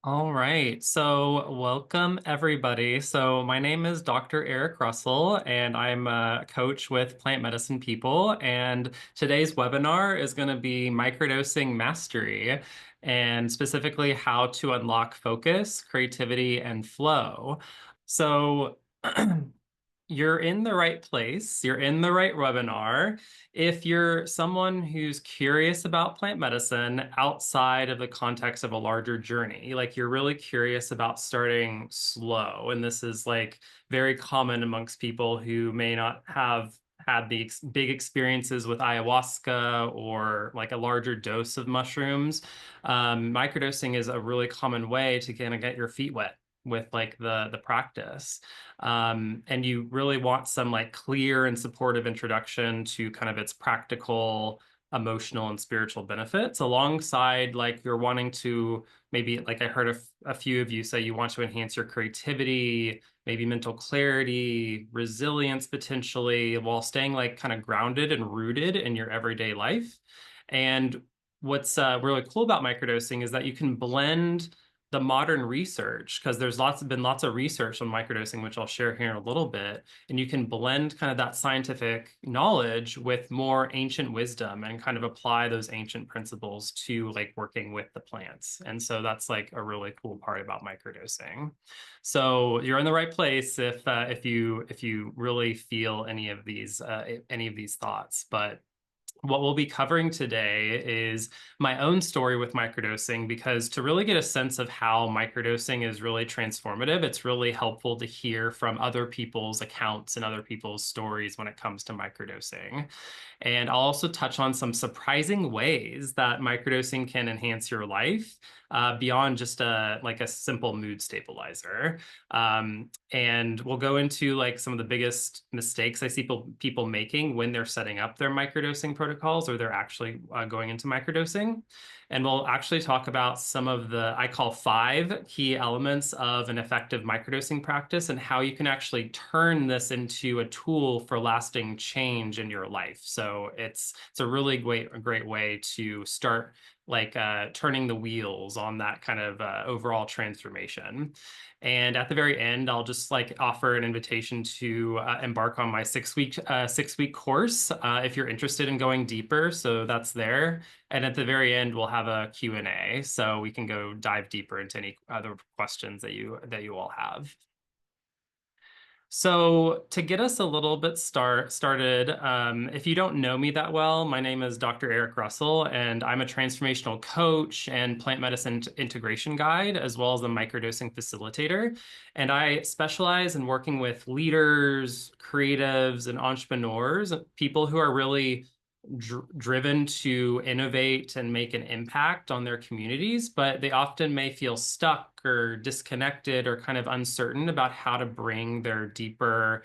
All right, so welcome everybody. So my name is Dr. Eric Russell, and I'm a coach with Plant Medicine People. And today's webinar is going to be microdosing mastery, and specifically how to unlock focus, creativity, and flow. So you're in the right place. You're in the right webinar. If you're someone who's curious about plant medicine outside of the context of a larger journey, like you're really curious about starting slow, and this is like very common amongst people who may not have had the big experiences with ayahuasca or like a larger dose of mushrooms. Microdosing is a really common way to kind of get your feet wet with like the practice. And you really want some like clear and supportive introduction to kind of its practical, emotional, and spiritual benefits alongside like you're wanting to maybe like I heard a few of you say you want to enhance your creativity, maybe mental clarity, resilience potentially, while staying like kind of grounded and rooted in your everyday life. And what's really cool about microdosing is that you can blend the modern research, because there's been lots of research on microdosing, which I'll share here in a little bit, and you can blend kind of that scientific knowledge with more ancient wisdom and kind of apply those ancient principles to like working with the plants. And so that's like a really cool part about microdosing. So you're in the right place if you really feel any of these thoughts. But what we'll be covering today is my own story with microdosing, because to really get a sense of how microdosing is really transformative, it's really helpful to hear from other people's accounts and other people's stories when it comes to microdosing. And I'll also touch on some surprising ways that microdosing can enhance your life beyond just like a simple mood stabilizer. And we'll go into like some of the biggest mistakes I see people making when they're setting up their microdosing protocols or they're actually going into microdosing. And we'll actually talk about some of I call 5 key elements of an effective microdosing practice and how you can actually turn this into a tool for lasting change in your life. So it's a really great way to start like turning the wheels on that kind of overall transformation. And at the very end, I'll just like offer an invitation to embark on my 6-week course if you're interested in going deeper. So that's there. And at the very end, we'll have a Q&A, so we can go dive deeper into any other questions that you all have. So to get us a little bit started, if you don't know me that well, my name is Dr. Eric Russell, and I'm a transformational coach and plant medicine integration guide, as well as a microdosing facilitator. And I specialize in working with leaders, creatives, and entrepreneurs, people who are really driven to innovate and make an impact on their communities, but they often may feel stuck or disconnected or kind of uncertain about how to bring their deeper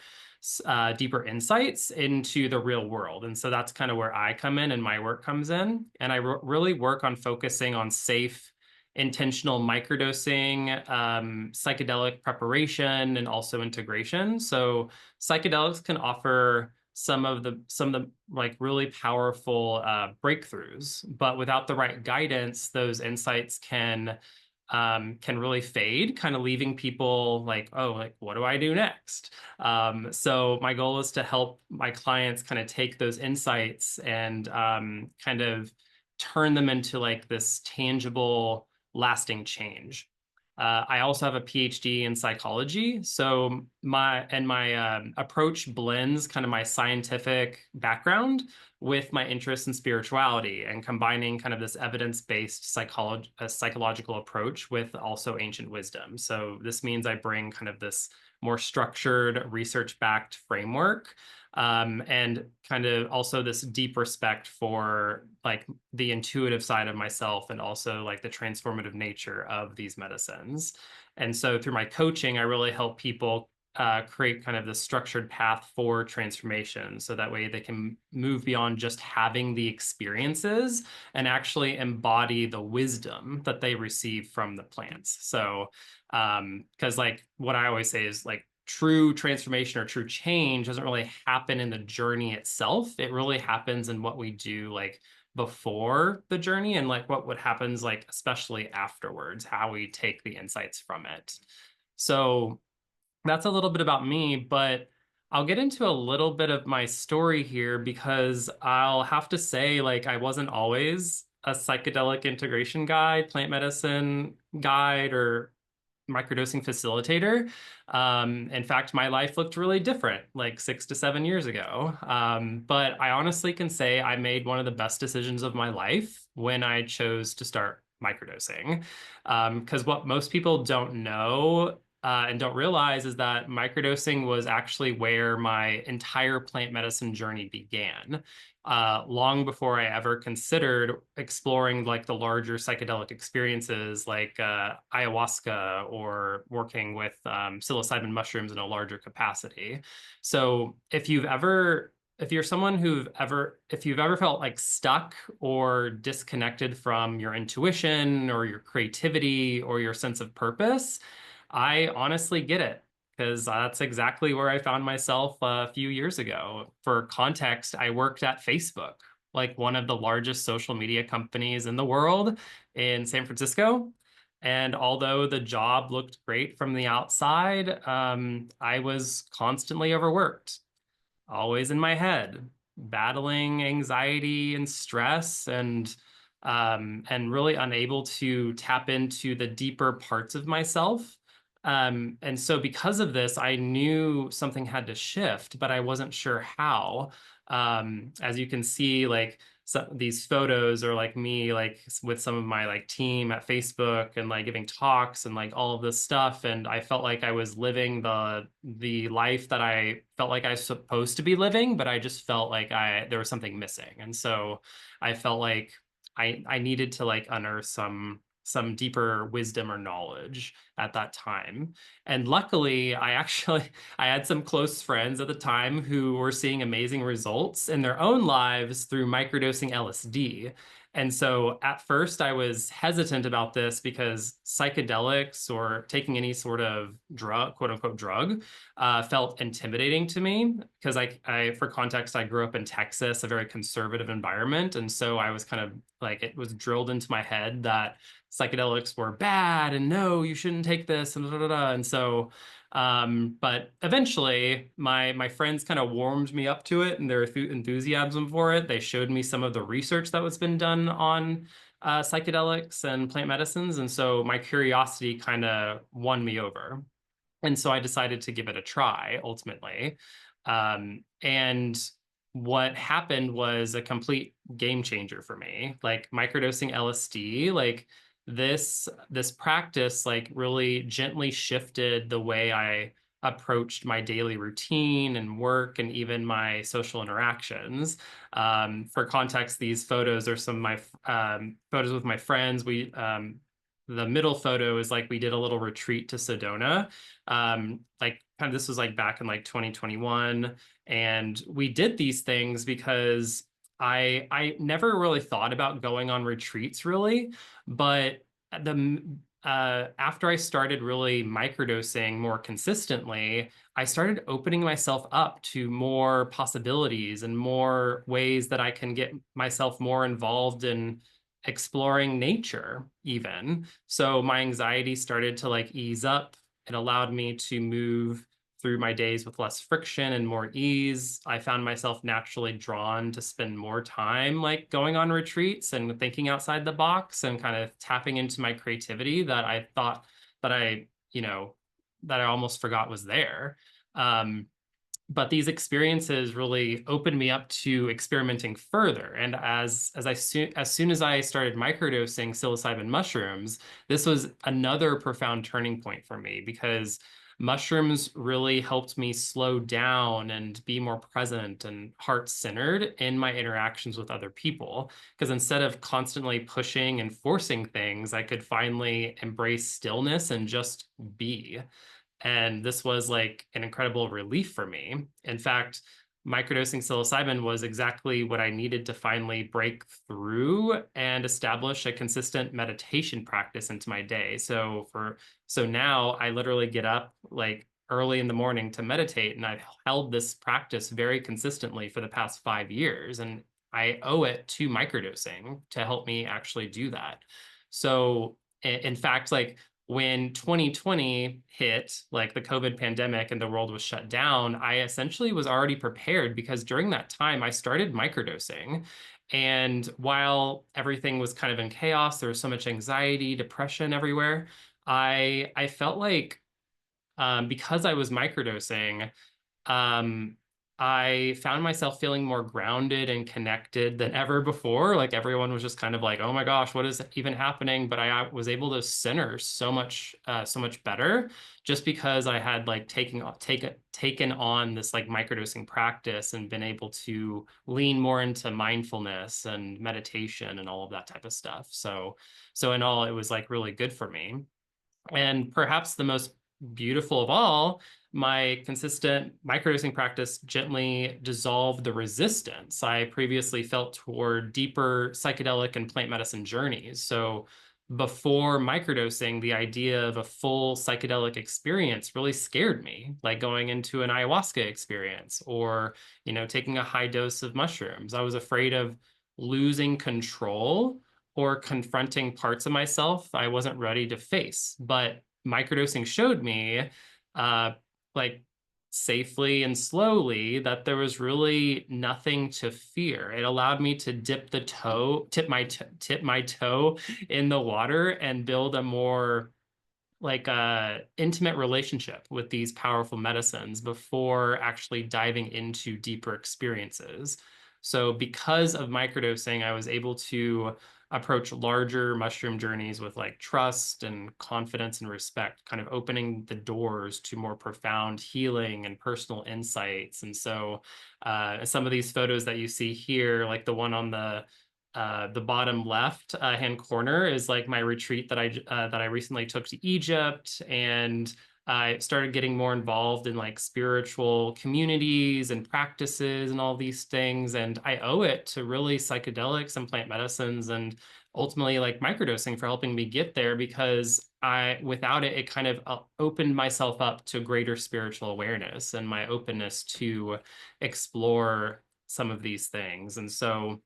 insights into the real world. And so that's kind of where I come in and my work comes in. And I really work on focusing on safe, intentional microdosing, psychedelic preparation, and also integration. So psychedelics can offer some of the like really powerful breakthroughs, but without the right guidance, those insights can really fade, kind of leaving people like, oh, like what do I do next? So my goal is to help my clients kind of take those insights and kind of turn them into like this tangible, lasting change. I also have a PhD in psychology, so my approach blends kind of my scientific background with my interest in spirituality and combining kind of this evidence-based psychological approach with also ancient wisdom. So this means I bring kind of this more structured, research-backed framework, and kind of also this deep respect for like the intuitive side of myself and also like the transformative nature of these medicines. And so through my coaching, I really help people create kind of the structured path for transformation. So that way they can move beyond just having the experiences and actually embody the wisdom that they receive from the plants. So, because like what I always say is like true transformation or true change doesn't really happen in the journey itself. It really happens in what we do like before the journey and like what happens like especially afterwards, how we take the insights from it. So that's a little bit about me, but I'll get into a little bit of my story here because I'll have to say, like, I wasn't always a psychedelic integration guide, plant medicine guide, or microdosing facilitator. In fact, my life looked really different like 6 to 7 years ago. But I honestly can say I made one of the best decisions of my life when I chose to start microdosing. Because what most people don't know and don't realize is that microdosing was actually where my entire plant medicine journey began. Long before I ever considered exploring like the larger psychedelic experiences like ayahuasca or working with psilocybin mushrooms in a larger capacity. So if you're someone if you've ever felt like stuck or disconnected from your intuition or your creativity or your sense of purpose, I honestly get it because that's exactly where I found myself a few years ago. For context, I worked at Facebook, like one of the largest social media companies in the world in San Francisco. And although the job looked great from the outside, I was constantly overworked, always in my head, battling anxiety and stress and really unable to tap into the deeper parts of myself. And so because of this, I knew something had to shift, but I wasn't sure how. As you can see, like these photos are like me, like with some of my like team at Facebook and like giving talks and like all of this stuff. And I felt like I was living the life that I felt like I was supposed to be living, but I just felt like there was something missing. And so I felt like I needed to like unearth some deeper wisdom or knowledge at that time. And luckily, I had some close friends at the time who were seeing amazing results in their own lives through microdosing LSD. And so at first I was hesitant about this because psychedelics or taking any sort of drug, quote unquote drug, felt intimidating to me because for context, I grew up in Texas, a very conservative environment. And so I was kind of like, it was drilled into my head that psychedelics were bad and no, you shouldn't take this and da, da, da. And so, but eventually my friends kind of warmed me up to it and their enthusiasm for it. They showed me some of the research that was been done on psychedelics and plant medicines. And so my curiosity kind of won me over. And so I decided to give it a try ultimately. And what happened was a complete game changer for me. Like microdosing LSD, like this practice like really gently shifted the way I approached my daily routine and work and even my social interactions. For context, these photos are some of my photos with my friends. The middle photo is like we did a little retreat to Sedona. Like kind of this was like back in like 2021. And we did these things because I never really thought about going on retreats really, but the after I started really microdosing more consistently, I started opening myself up to more possibilities and more ways that I can get myself more involved in exploring nature even. So my anxiety started to like ease up. It allowed me to move through my days with less friction and more ease. I found myself naturally drawn to spend more time like going on retreats and thinking outside the box and kind of tapping into my creativity that I thought that that I almost forgot was there. Um, but these experiences really opened me up to experimenting further. And as soon as I started microdosing psilocybin mushrooms, this was another profound turning point for me because mushrooms really helped me slow down and be more present and heart-centered in my interactions with other people. Because instead of constantly pushing and forcing things, I could finally embrace stillness and just be. And this was like an incredible relief for me. In fact, microdosing psilocybin was exactly what I needed to finally break through and establish a consistent meditation practice into my day. So now I literally get up like early in the morning to meditate, and I've held this practice very consistently for the past 5 years. And I owe it to microdosing to help me actually do that. So in fact, like when 2020 hit, like the COVID pandemic and the world was shut down, I essentially was already prepared because during that time I started microdosing. And while everything was kind of in chaos, there was so much anxiety, depression everywhere. I felt like because I was microdosing, um, I found myself feeling more grounded and connected than ever before. Like everyone was just kind of like, "Oh my gosh, what is even happening?" But I was able to center so much better, just because I had like taken on this like microdosing practice and been able to lean more into mindfulness and meditation and all of that type of stuff. So in all, it was like really good for me. And perhaps the most beautiful of all, my consistent microdosing practice gently dissolved the resistance I previously felt toward deeper psychedelic and plant medicine journeys. So before microdosing, the idea of a full psychedelic experience really scared me, like going into an ayahuasca experience or, taking a high dose of mushrooms. I was afraid of losing control or confronting parts of myself I wasn't ready to face. But microdosing showed me, uh, like safely and slowly, that there was really nothing to fear. It allowed me to tip my toe in the water and build a more like a intimate relationship with these powerful medicines before actually diving into deeper experiences. So because of microdosing, I was able to approach larger mushroom journeys with like trust and confidence and respect, kind of opening the doors to more profound healing and personal insights. And so some of these photos that you see here, like the one on the bottom left hand corner is like my retreat that I recently took to Egypt, and I started getting more involved in like spiritual communities and practices and all these things. And I owe it to really psychedelics and plant medicines and ultimately like microdosing for helping me get there because without it, it kind of opened myself up to greater spiritual awareness and my openness to explore some of these things. And so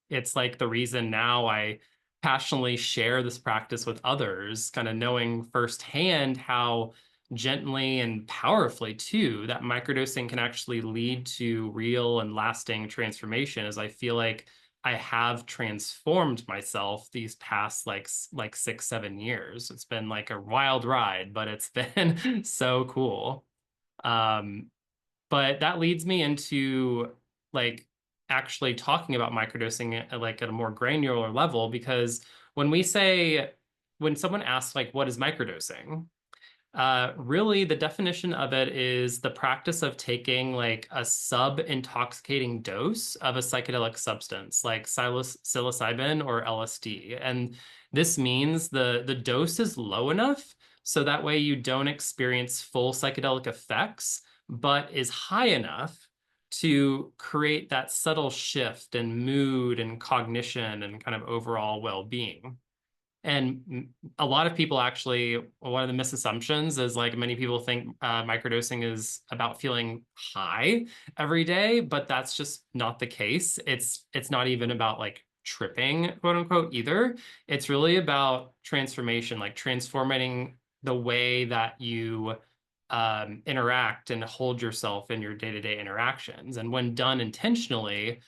it's like the reason now I passionately share this practice with others, kind of knowing firsthand how gently and powerfully too that microdosing can actually lead to real and lasting transformation, as I feel like I have transformed myself these past like 6, 7 years. It's been like a wild ride, but it's been so cool. Um, but that leads me into like actually talking about microdosing like at a more granular level, because when we say, when someone asks like, what is microdosing? Really, the definition of it is the practice of taking like a sub-intoxicating dose of a psychedelic substance like psilocybin or LSD. And this means the dose is low enough so that way you don't experience full psychedelic effects, but is high enough to create that subtle shift in mood and cognition and kind of overall well-being. And a lot of people actually, one of the misassumptions is like many people think microdosing is about feeling high every day, but that's just not the case. It's not even about like tripping, quote unquote, either. It's really about transformation, like transforming the way that you interact and hold yourself in your day-to-day interactions. And when done intentionally,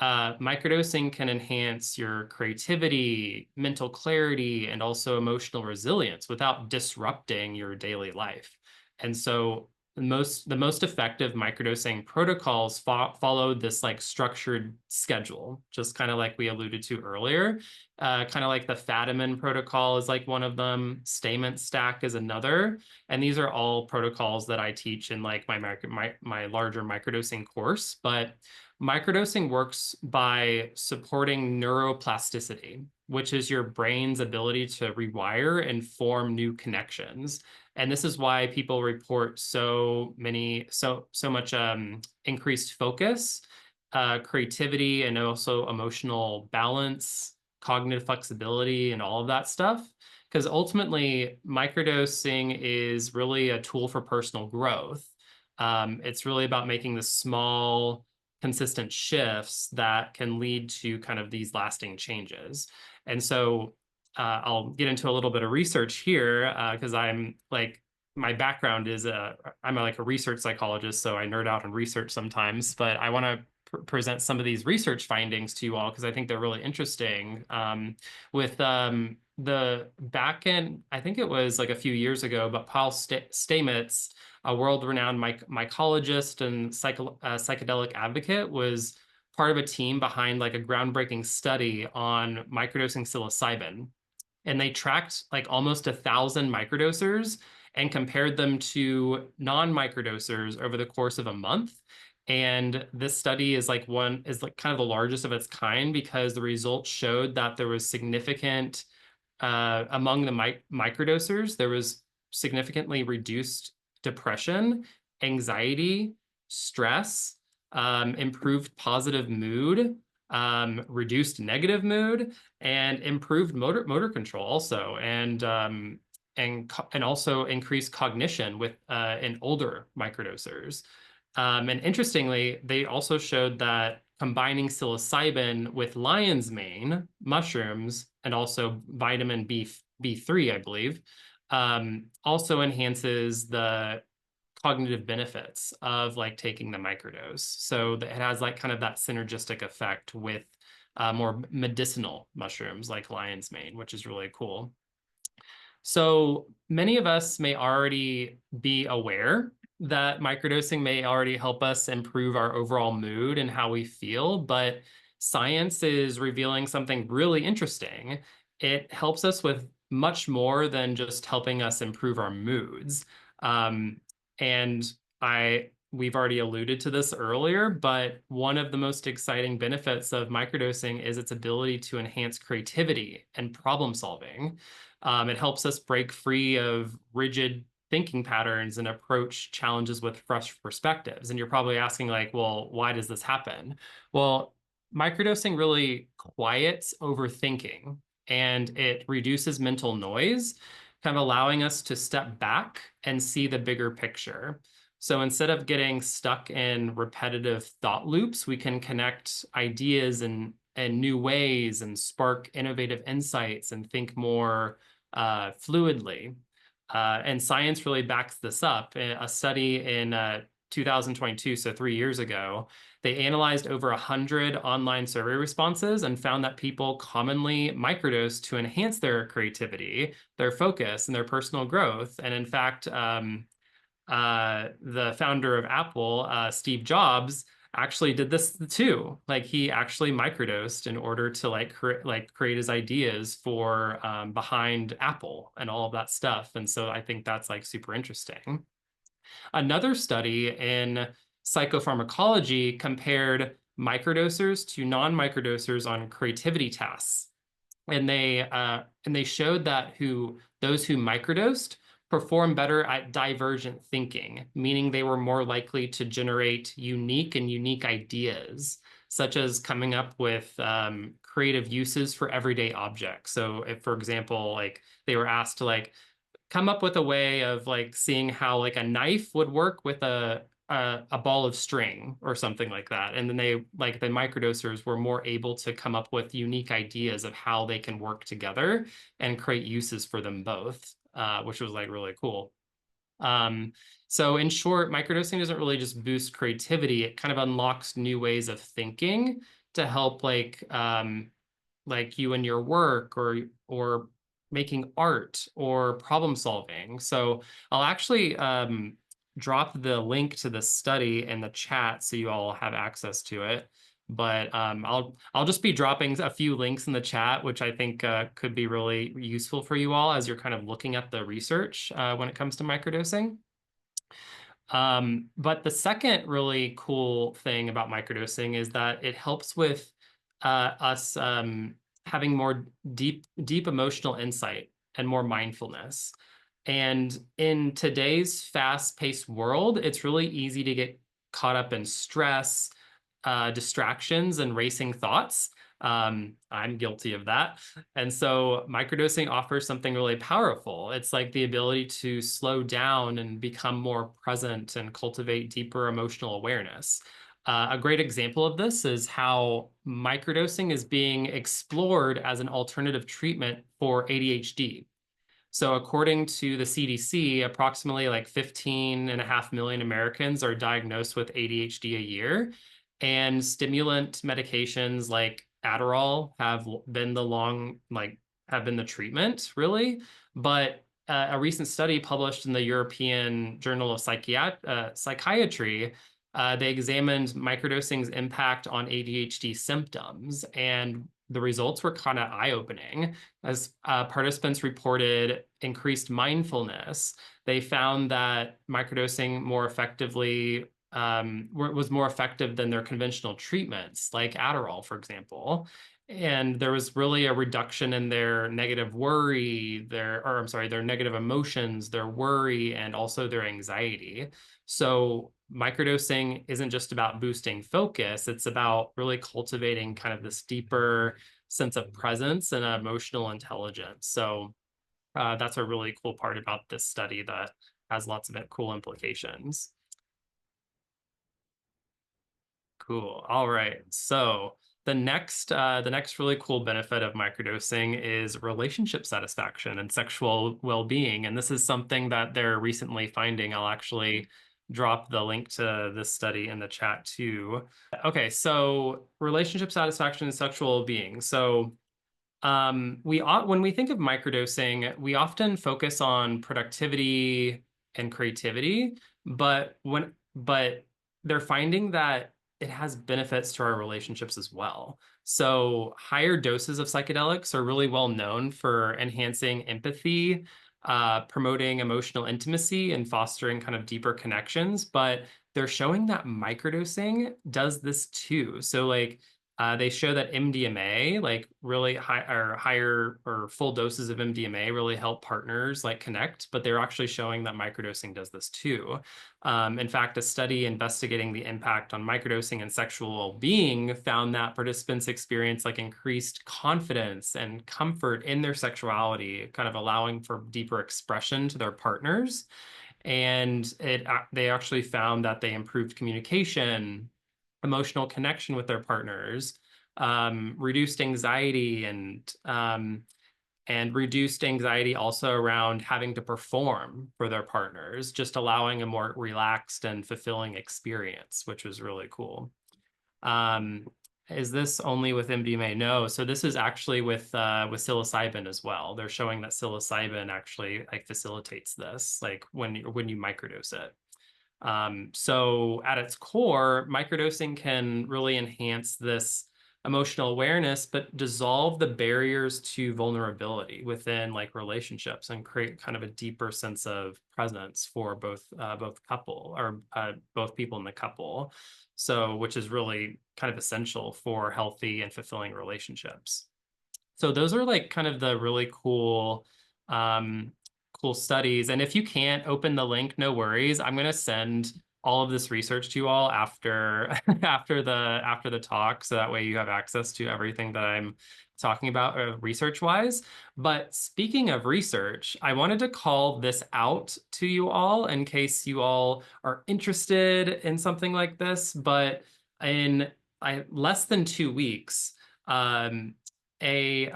microdosing can enhance your creativity, mental clarity, and also emotional resilience without disrupting your daily life. And so the most effective microdosing protocols followed this like structured schedule, just kind of like we alluded to earlier. Kind of like the Fadiman protocol is like one of them. Stamen stack is another. And these are all protocols that I teach in like my larger microdosing course. But microdosing works by supporting neuroplasticity, which is your brain's ability to rewire and form new connections. And this is why people report so much increased focus, creativity, and also emotional balance, cognitive flexibility, and all of that stuff. Because ultimately, microdosing is really a tool for personal growth. It's really about making the small, consistent shifts that can lead to kind of these lasting changes. And so I'll get into a little bit of research here because I'm like, my background is I'm like a research psychologist, so I nerd out on research sometimes, but I want to present some of these research findings to you all because I think they're really interesting. With the back in, I think it was like a few years ago, but Paul Stamets, a world-renowned mycologist and psychedelic advocate, was part of a team behind like a groundbreaking study on microdosing psilocybin. And they tracked like almost 1,000 microdosers and compared them to non-microdosers over the course of a month. And this study is like kind of the largest of its kind because the results showed that there was significant among the microdosers, there was significantly reduced depression, anxiety, stress, improved positive mood, reduced negative mood, and improved motor control also, and also increased cognition with in older microdosers. And interestingly, they also showed that combining psilocybin with lion's mane mushrooms and also vitamin B3, I believe, also enhances the cognitive benefits of like taking the microdose. So that it has like kind of that synergistic effect with more medicinal mushrooms like lion's mane, which is really cool. So many of us may already be aware that microdosing may already help us improve our overall mood and how we feel, but science is revealing something really interesting. It helps us with much more than just helping us improve our moods. Um, and we've already alluded to this earlier, but one of the most exciting benefits of microdosing is its ability to enhance creativity and problem solving. It helps us break free of rigid thinking patterns and approach challenges with fresh perspectives. And you're probably asking, like, well, why does this happen? Well, microdosing really quiets overthinking and it reduces mental noise, kind of allowing us to step back and see the bigger picture. So instead of getting stuck in repetitive thought loops, we can connect ideas in new ways and spark innovative insights and think more fluidly. And science really backs this up. A study in 2022, so 3 years ago, they analyzed over 100 online survey responses and found that people commonly microdose to enhance their creativity, their focus, and their personal growth. And in fact, the founder of Apple, Steve Jobs, actually did this too. Like he actually microdosed in order to create his ideas for behind Apple and all of that stuff. And so I think that's like super interesting. Another study in psychopharmacology compared microdosers to non-microdosers on creativity tasks. And they showed that those who microdosed perform better at divergent thinking, meaning they were more likely to generate unique ideas, such as coming up with creative uses for everyday objects. So if, for example, like they were asked to like come up with a way of like seeing how like a knife would work with a ball of string or something like that. And then they like the microdosers were more able to come up with unique ideas of how they can work together and create uses for them both, which was like really cool. So in short, microdosing doesn't really just boost creativity. It kind of unlocks new ways of thinking to help like you and your work or making art or problem solving. So I'll actually drop the link to the study in the chat so you all have access to it. But I'll just be dropping a few links in the chat, which I think could be really useful for you all as you're kind of looking at the research when it comes to microdosing. But the second really cool thing about microdosing is that it helps with us having more deep emotional insight and more mindfulness. And in today's fast-paced world, it's really easy to get caught up in stress, distractions, and racing thoughts. I'm guilty of that. And so microdosing offers something really powerful. It's like the ability to slow down and become more present and cultivate deeper emotional awareness. A great example of this is how microdosing is being explored as an alternative treatment for ADHD. So according to the CDC, approximately like 15.5 million Americans are diagnosed with ADHD a year. And stimulant medications like Adderall have been the treatment, really. But a recent study published in the European Journal of Psychiatry, they examined microdosing's impact on ADHD symptoms, and the results were kind of eye-opening. As participants reported increased mindfulness, they found that microdosing was more effective than their conventional treatments, like Adderall, for example. And there was really a reduction in their negative worry, their negative emotions, their worry, and also their anxiety. So microdosing isn't just about boosting focus, it's about really cultivating kind of this deeper sense of presence and emotional intelligence. So that's a really cool part about this study that has lots of cool implications. Cool. All right. So the next really cool benefit of microdosing is relationship satisfaction and sexual well-being. And this is something that they're recently finding. I'll actually drop the link to this study in the chat too. Okay, so relationship satisfaction and sexual well-being. So when we think of microdosing, we often focus on productivity and creativity, but they're finding that it has benefits to our relationships as well. So higher doses of psychedelics are really well known for enhancing empathy, promoting emotional intimacy, and fostering kind of deeper connections. But they're showing that microdosing does this too. So like they show that MDMA, like really high or higher or full doses of MDMA, really help partners like connect, but they're actually showing that microdosing does this too. In fact, a study investigating the impact on microdosing and sexual well-being found that participants experience like increased confidence and comfort in their sexuality, kind of allowing for deeper expression to their partners. And they actually found that they improved communication, emotional connection with their partners, reduced anxiety, and reduced anxiety also around having to perform for their partners, just allowing a more relaxed and fulfilling experience, which was really cool. Um, is this only with MDMA? No. So this is actually with psilocybin as well. They're showing that psilocybin actually like facilitates this, like when you microdose it. So at its core, microdosing can really enhance this emotional awareness, but dissolve the barriers to vulnerability within like relationships and create kind of a deeper sense of presence for both people in the couple. So, which is really kind of essential for healthy and fulfilling relationships. So those are like kind of the really um, cool studies. And if you can't open the link, no worries. I'm gonna send all of this research to you all after after the talk, so that way you have access to everything that I'm talking about research wise. But speaking of research, I wanted to call this out to you all in case you all are interested in something like this. But in less than 2 weeks, um, an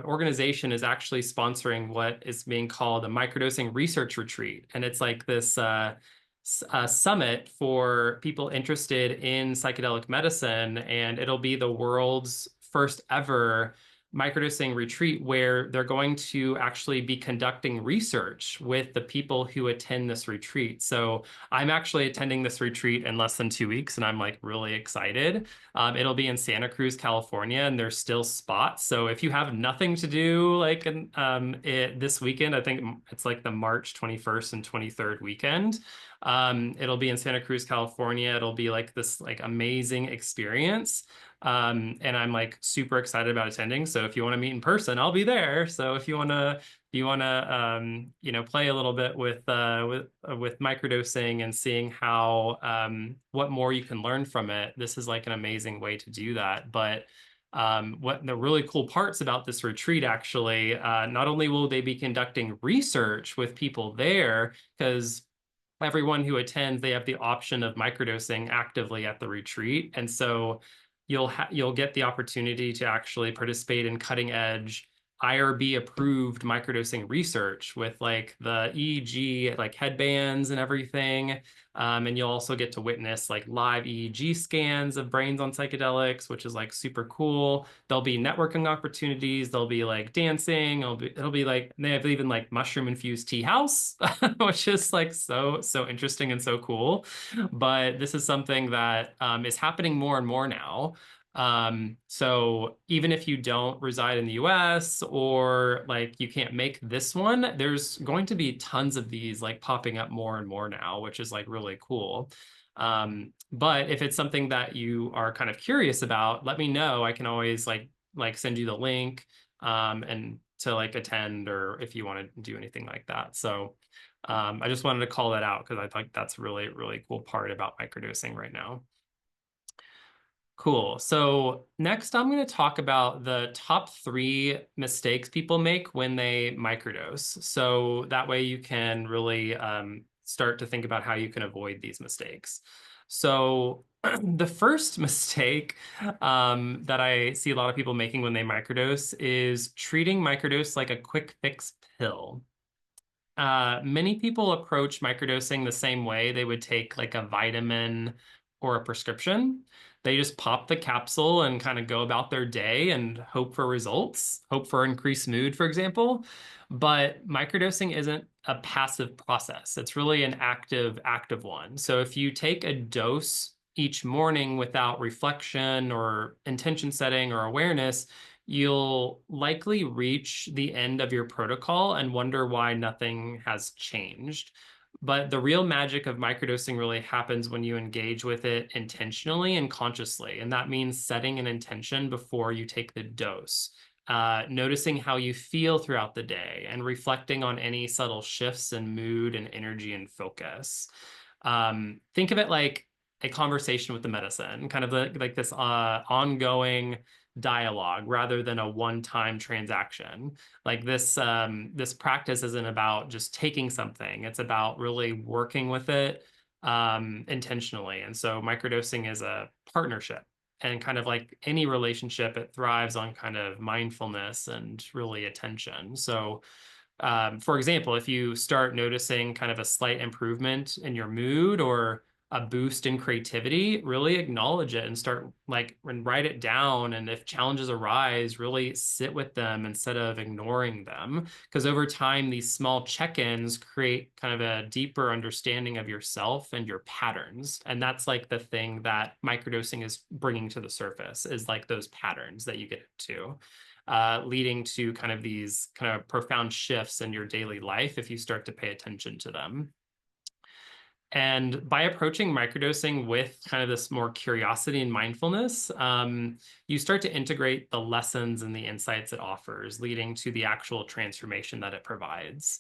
organization is actually sponsoring what is being called a microdosing research retreat. And it's like this summit for people interested in psychedelic medicine. And it'll be the world's first ever microdosing retreat where they're going to actually be conducting research with the people who attend this retreat. So I'm actually attending this retreat in less than 2 weeks, and I'm like really excited. It'll be in Santa Cruz, California, and there's still spots. So if you have nothing to do like this weekend, I think it's like the March 21st and 23rd weekend. It'll be in Santa Cruz, California. It'll be like this like amazing experience. And I'm like super excited about attending. So if you want to meet in person, I'll be there. So if you want to play a little bit with microdosing and seeing how what more you can learn from it, this is like an amazing way to do that. But what the really cool parts about this retreat actually, not only will they be conducting research with people there, because everyone who attends, they have the option of microdosing actively at the retreat. And so you'll get the opportunity to actually participate in cutting edge IRB approved microdosing research with like the EEG like headbands and everything. And you'll also get to witness like live EEG scans of brains on psychedelics, which is like super cool. There'll be networking opportunities. There'll be like dancing. It'll be like they have even like mushroom infused tea house, which is like so interesting and so cool. But this is something that is happening more and more now. So even if you don't reside in the US or like you can't make this one, there's going to be tons of these like popping up more and more now, which is like really cool. But if it's something that you are kind of curious about, let me know. I can always like send you the link and to like attend or if you want to do anything like that. So I just wanted to call that out because I think that's really cool part about microdosing right now. Cool. So next, I'm going to talk about the top 3 mistakes people make when they microdose. So that way you can really start to think about how you can avoid these mistakes. So the first mistake that I see a lot of people making when they microdose is treating microdose like a quick fix pill. Many people approach microdosing the same way they would take like a vitamin or a prescription. They just pop the capsule and kind of go about their day and hope for results, hope for increased mood, for example. But microdosing isn't a passive process. It's really an active one. So if you take a dose each morning without reflection or intention setting or awareness, you'll likely reach the end of your protocol and wonder why nothing has changed. But the real magic of microdosing really happens when you engage with it intentionally and consciously. And that means setting an intention before you take the dose, noticing how you feel throughout the day, and reflecting on any subtle shifts in mood and energy and focus. Think of it like a conversation with the medicine, kind of like this ongoing dialogue rather than a one-time transaction. Like this practice isn't about just taking something. It's about really working with it intentionally. And so microdosing is a partnership. And kind of like any relationship, it thrives on kind of mindfulness and really attention. So for example, if you start noticing kind of a slight improvement in your mood or a boost in creativity, really acknowledge it and start like and write it down. And if challenges arise, really sit with them instead of ignoring them. Because over time, these small check-ins create kind of a deeper understanding of yourself and your patterns. And that's like the thing that microdosing is bringing to the surface is like those patterns that you get into leading to kind of these kind of profound shifts in your daily life if you start to pay attention to them. And by approaching microdosing with kind of this more curiosity and mindfulness, you start to integrate the lessons and the insights it offers, leading to the actual transformation that it provides.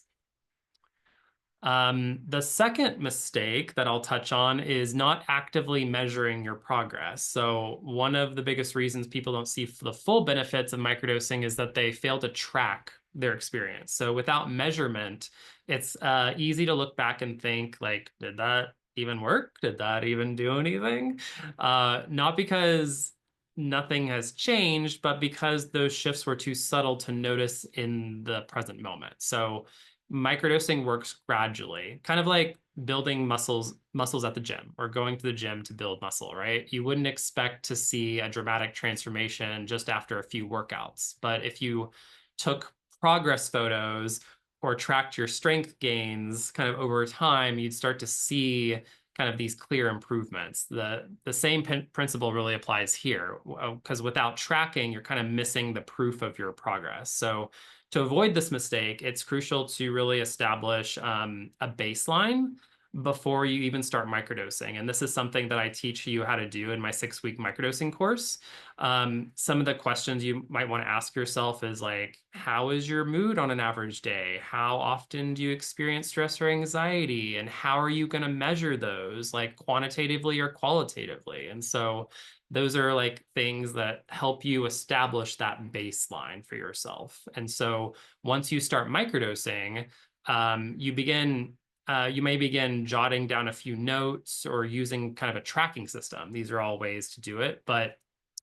The second mistake that I'll touch on is not actively measuring your progress. So one of the biggest reasons people don't see the full benefits of microdosing is that they fail to track their experience. So without measurement, it's easy to look back and think like, did that even work? Did that even do anything? Not because nothing has changed, but because those shifts were too subtle to notice in the present moment. So microdosing works gradually, kind of like building muscles at the gym or going to the gym to build muscle, right? You wouldn't expect to see a dramatic transformation just after a few workouts. But if you took progress photos or tracked your strength gains kind of over time, you'd start to see kind of these clear improvements. The same principle really applies here because without tracking, you're kind of missing the proof of your progress. So to avoid this mistake, it's crucial to really establish a baseline before you even start microdosing. And this is something that I teach you how to do in my 6-week microdosing course. Some of the questions you might want to ask yourself is like, how is your mood on an average day? How often do you experience stress or anxiety? And how are you going to measure those, like quantitatively or qualitatively? And so those are like things that help you establish that baseline for yourself. And so once you start microdosing, you begin you may begin jotting down a few notes or using kind of a tracking system. These are all ways to do it, but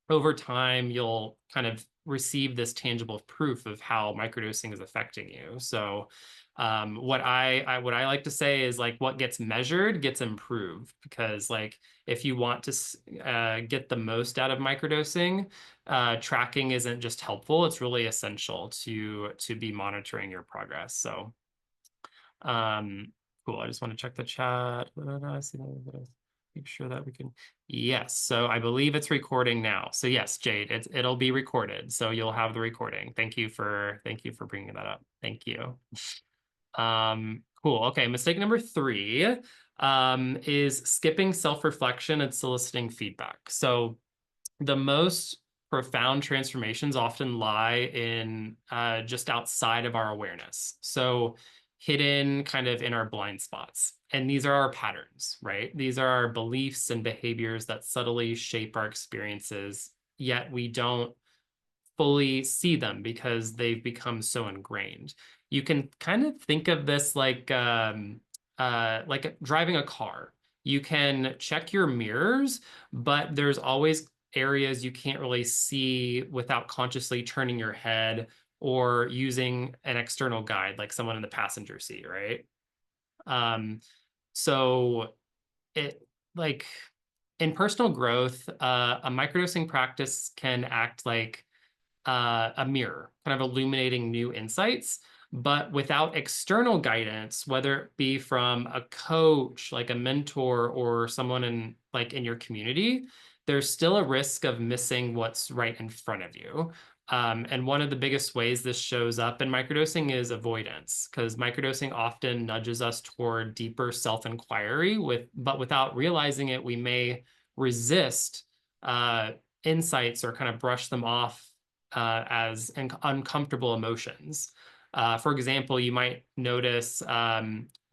over time, you'll kind of receive this tangible proof of how microdosing is affecting you. So, what I like to say is like what gets measured gets improved because like if you want to get the most out of microdosing, tracking isn't just helpful; it's really essential to be monitoring your progress. So. Um, cool. I just want to check the chat. I see that. Make sure that we can. Yes. So I believe it's recording now. So yes, Jade, it'll be recorded. So you'll have the recording. Thank you for bringing that up. Thank you. Cool. Okay. Mistake number 3 is skipping self-reflection and soliciting feedback. So the most profound transformations often lie in just outside of our awareness. So hidden kind of in our blind spots. And these are our patterns, right? These are our beliefs and behaviors that subtly shape our experiences, yet we don't fully see them because they've become so ingrained. You can kind of think of this like driving a car. You can check your mirrors, but there's always areas you can't really see without consciously turning your head or using an external guide, like someone in the passenger seat, right? Um, so it like in personal growth, a microdosing practice can act like a mirror, kind of illuminating new insights. But without external guidance, whether it be from a coach, like a mentor, or someone in your community, there's still a risk of missing what's right in front of you. And one of the biggest ways this shows up in microdosing is avoidance, because microdosing often nudges us toward deeper self-inquiry but without realizing it, we may resist uh, insights or kind of brush them off as uncomfortable emotions. For example, you might notice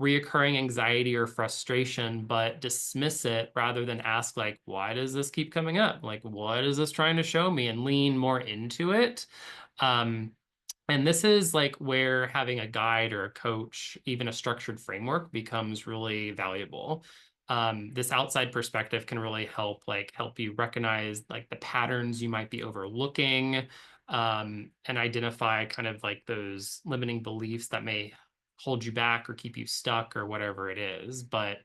reoccurring anxiety or frustration, but dismiss it rather than ask, like, why does this keep coming up? Like, what is this trying to show me? And lean more into it. Um, and this is like where having a guide or a coach, even a structured framework, becomes really valuable. This outside perspective can really help you recognize like the patterns you might be overlooking, and identify kind of like those limiting beliefs that may hold you back or keep you stuck or whatever it is. But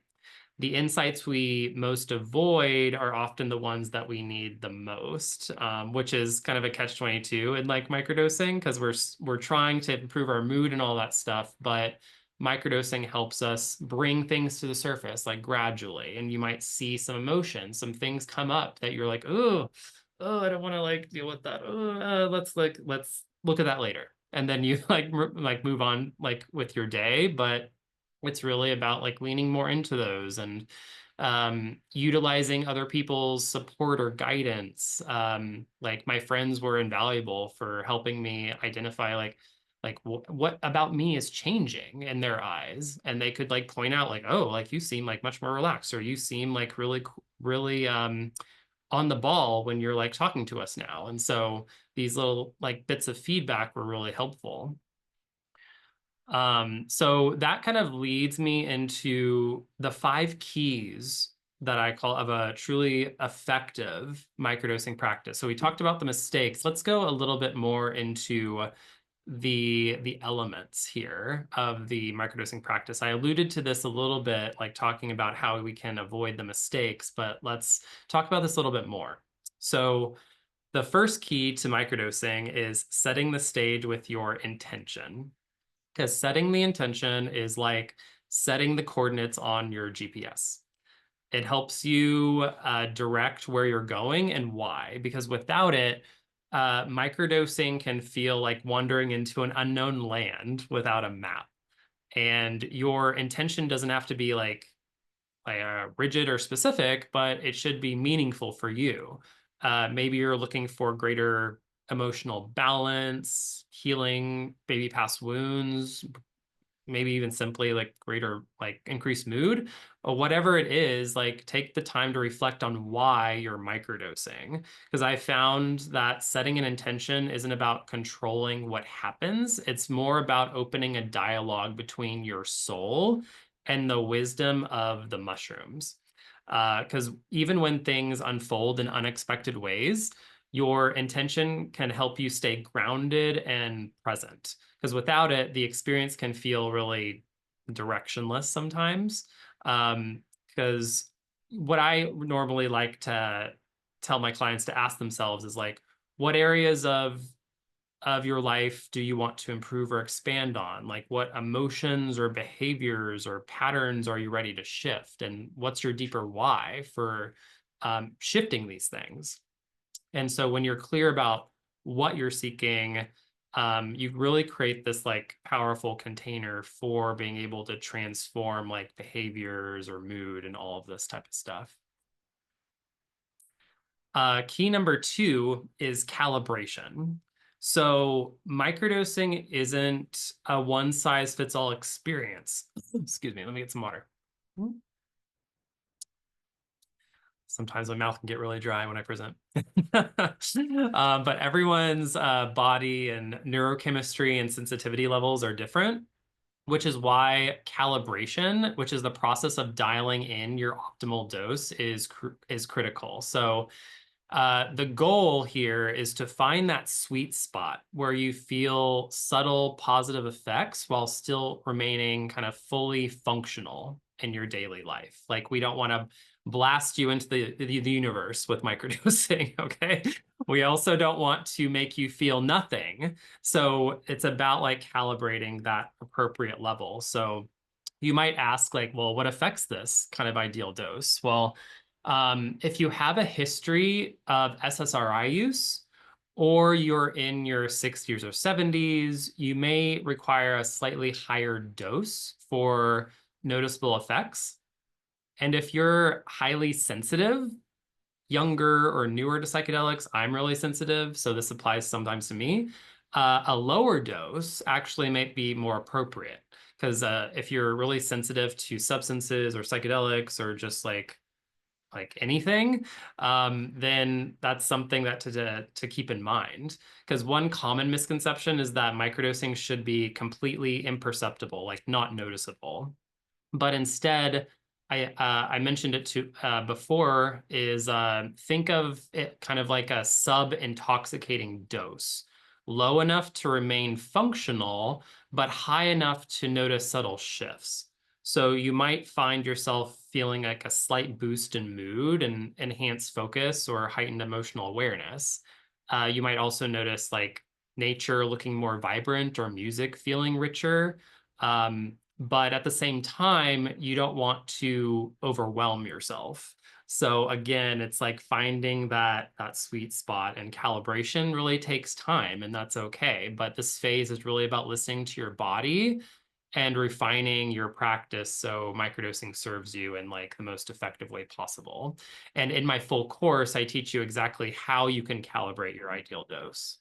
the insights we most avoid are often the ones that we need the most, which is kind of a catch-22 in like microdosing because we're trying to improve our mood and all that stuff, but microdosing helps us bring things to the surface like gradually, and you might see some emotion, some things come up that you're like, oh, I don't want to like deal with that. Oh, let's look at that later, and then you like move on like with your day, but it's really about like leaning more into those and utilizing other people's support or guidance. Like my friends were invaluable for helping me identify what about me is changing in their eyes, and they could like point out like, oh, like you seem like much more relaxed, or you seem like really on the ball when you're like talking to us now. And so these little like bits of feedback were really helpful. So that kind of leads me into the 5 keys that I call of a truly effective microdosing practice. So we talked about the mistakes. Let's go a little bit more into the elements here of the microdosing practice. I alluded to this a little bit, like talking about how we can avoid the mistakes, but let's talk about this a little bit more. So the first key to microdosing is setting the stage with your intention, because setting the intention is like setting the coordinates on your GPS. It helps you direct where you're going and why, because without it, microdosing can feel like wandering into an unknown land without a map. And your intention doesn't have to be like rigid or specific, but it should be meaningful for you. Maybe you're looking for greater emotional balance, healing maybe past wounds, maybe even simply like greater like increased mood or whatever it is. Like take the time to reflect on why you're microdosing, because I found that setting an intention isn't about controlling what happens. It's more about opening a dialogue between your soul and the wisdom of the mushrooms. Because even when things unfold in unexpected ways, your intention can help you stay grounded and present. Because without it, the experience can feel really directionless sometimes. Because what I normally like to tell my clients to ask themselves is like, what areas of your life do you want to improve or expand on? Like, what emotions or behaviors or patterns are you ready to shift? And what's your deeper why for shifting these things? And so when you're clear about what you're seeking, you really create this like powerful container for being able to transform like behaviors or mood and all of this type of stuff. Key number two is calibration. So microdosing isn't a one size fits all experience. Excuse me, let me get some water. Sometimes my mouth can get really dry when I present. But everyone's body and neurochemistry and sensitivity levels are different, which is why calibration, which is the process of dialing in your optimal dose, is critical. So the goal here is to find that sweet spot where you feel subtle positive effects while still remaining kind of fully functional in your daily life. Like we don't want to blast you into the universe with microdosing, okay? We also don't want to make you feel nothing. So it's about like calibrating that appropriate level. So you might ask like, well, what affects this kind of ideal dose? Well, if you have a history of SSRI use, or you're in your 60s or 70s, you may require a slightly higher dose for noticeable effects. And if you're highly sensitive, younger or newer to psychedelics, I'm really sensitive, so this applies sometimes to me. A lower dose actually might be more appropriate because if you're really sensitive to substances or psychedelics or just like anything, then that's something that to keep in mind. Because one common misconception is that microdosing should be completely imperceptible, like not noticeable. But instead, I mentioned it to before, is think of it kind of like a sub-intoxicating dose, low enough to remain functional, but high enough to notice subtle shifts. So you might find yourself feeling like a slight boost in mood and enhanced focus or heightened emotional awareness. You might also notice like nature looking more vibrant or music feeling richer. But at the same time, you don't want to overwhelm yourself. So again, it's like finding that sweet spot, and calibration really takes time, and that's okay. But this phase is really about listening to your body and refining your practice so microdosing serves you in like the most effective way possible. And in my full course, I teach you exactly how you can calibrate your ideal dose.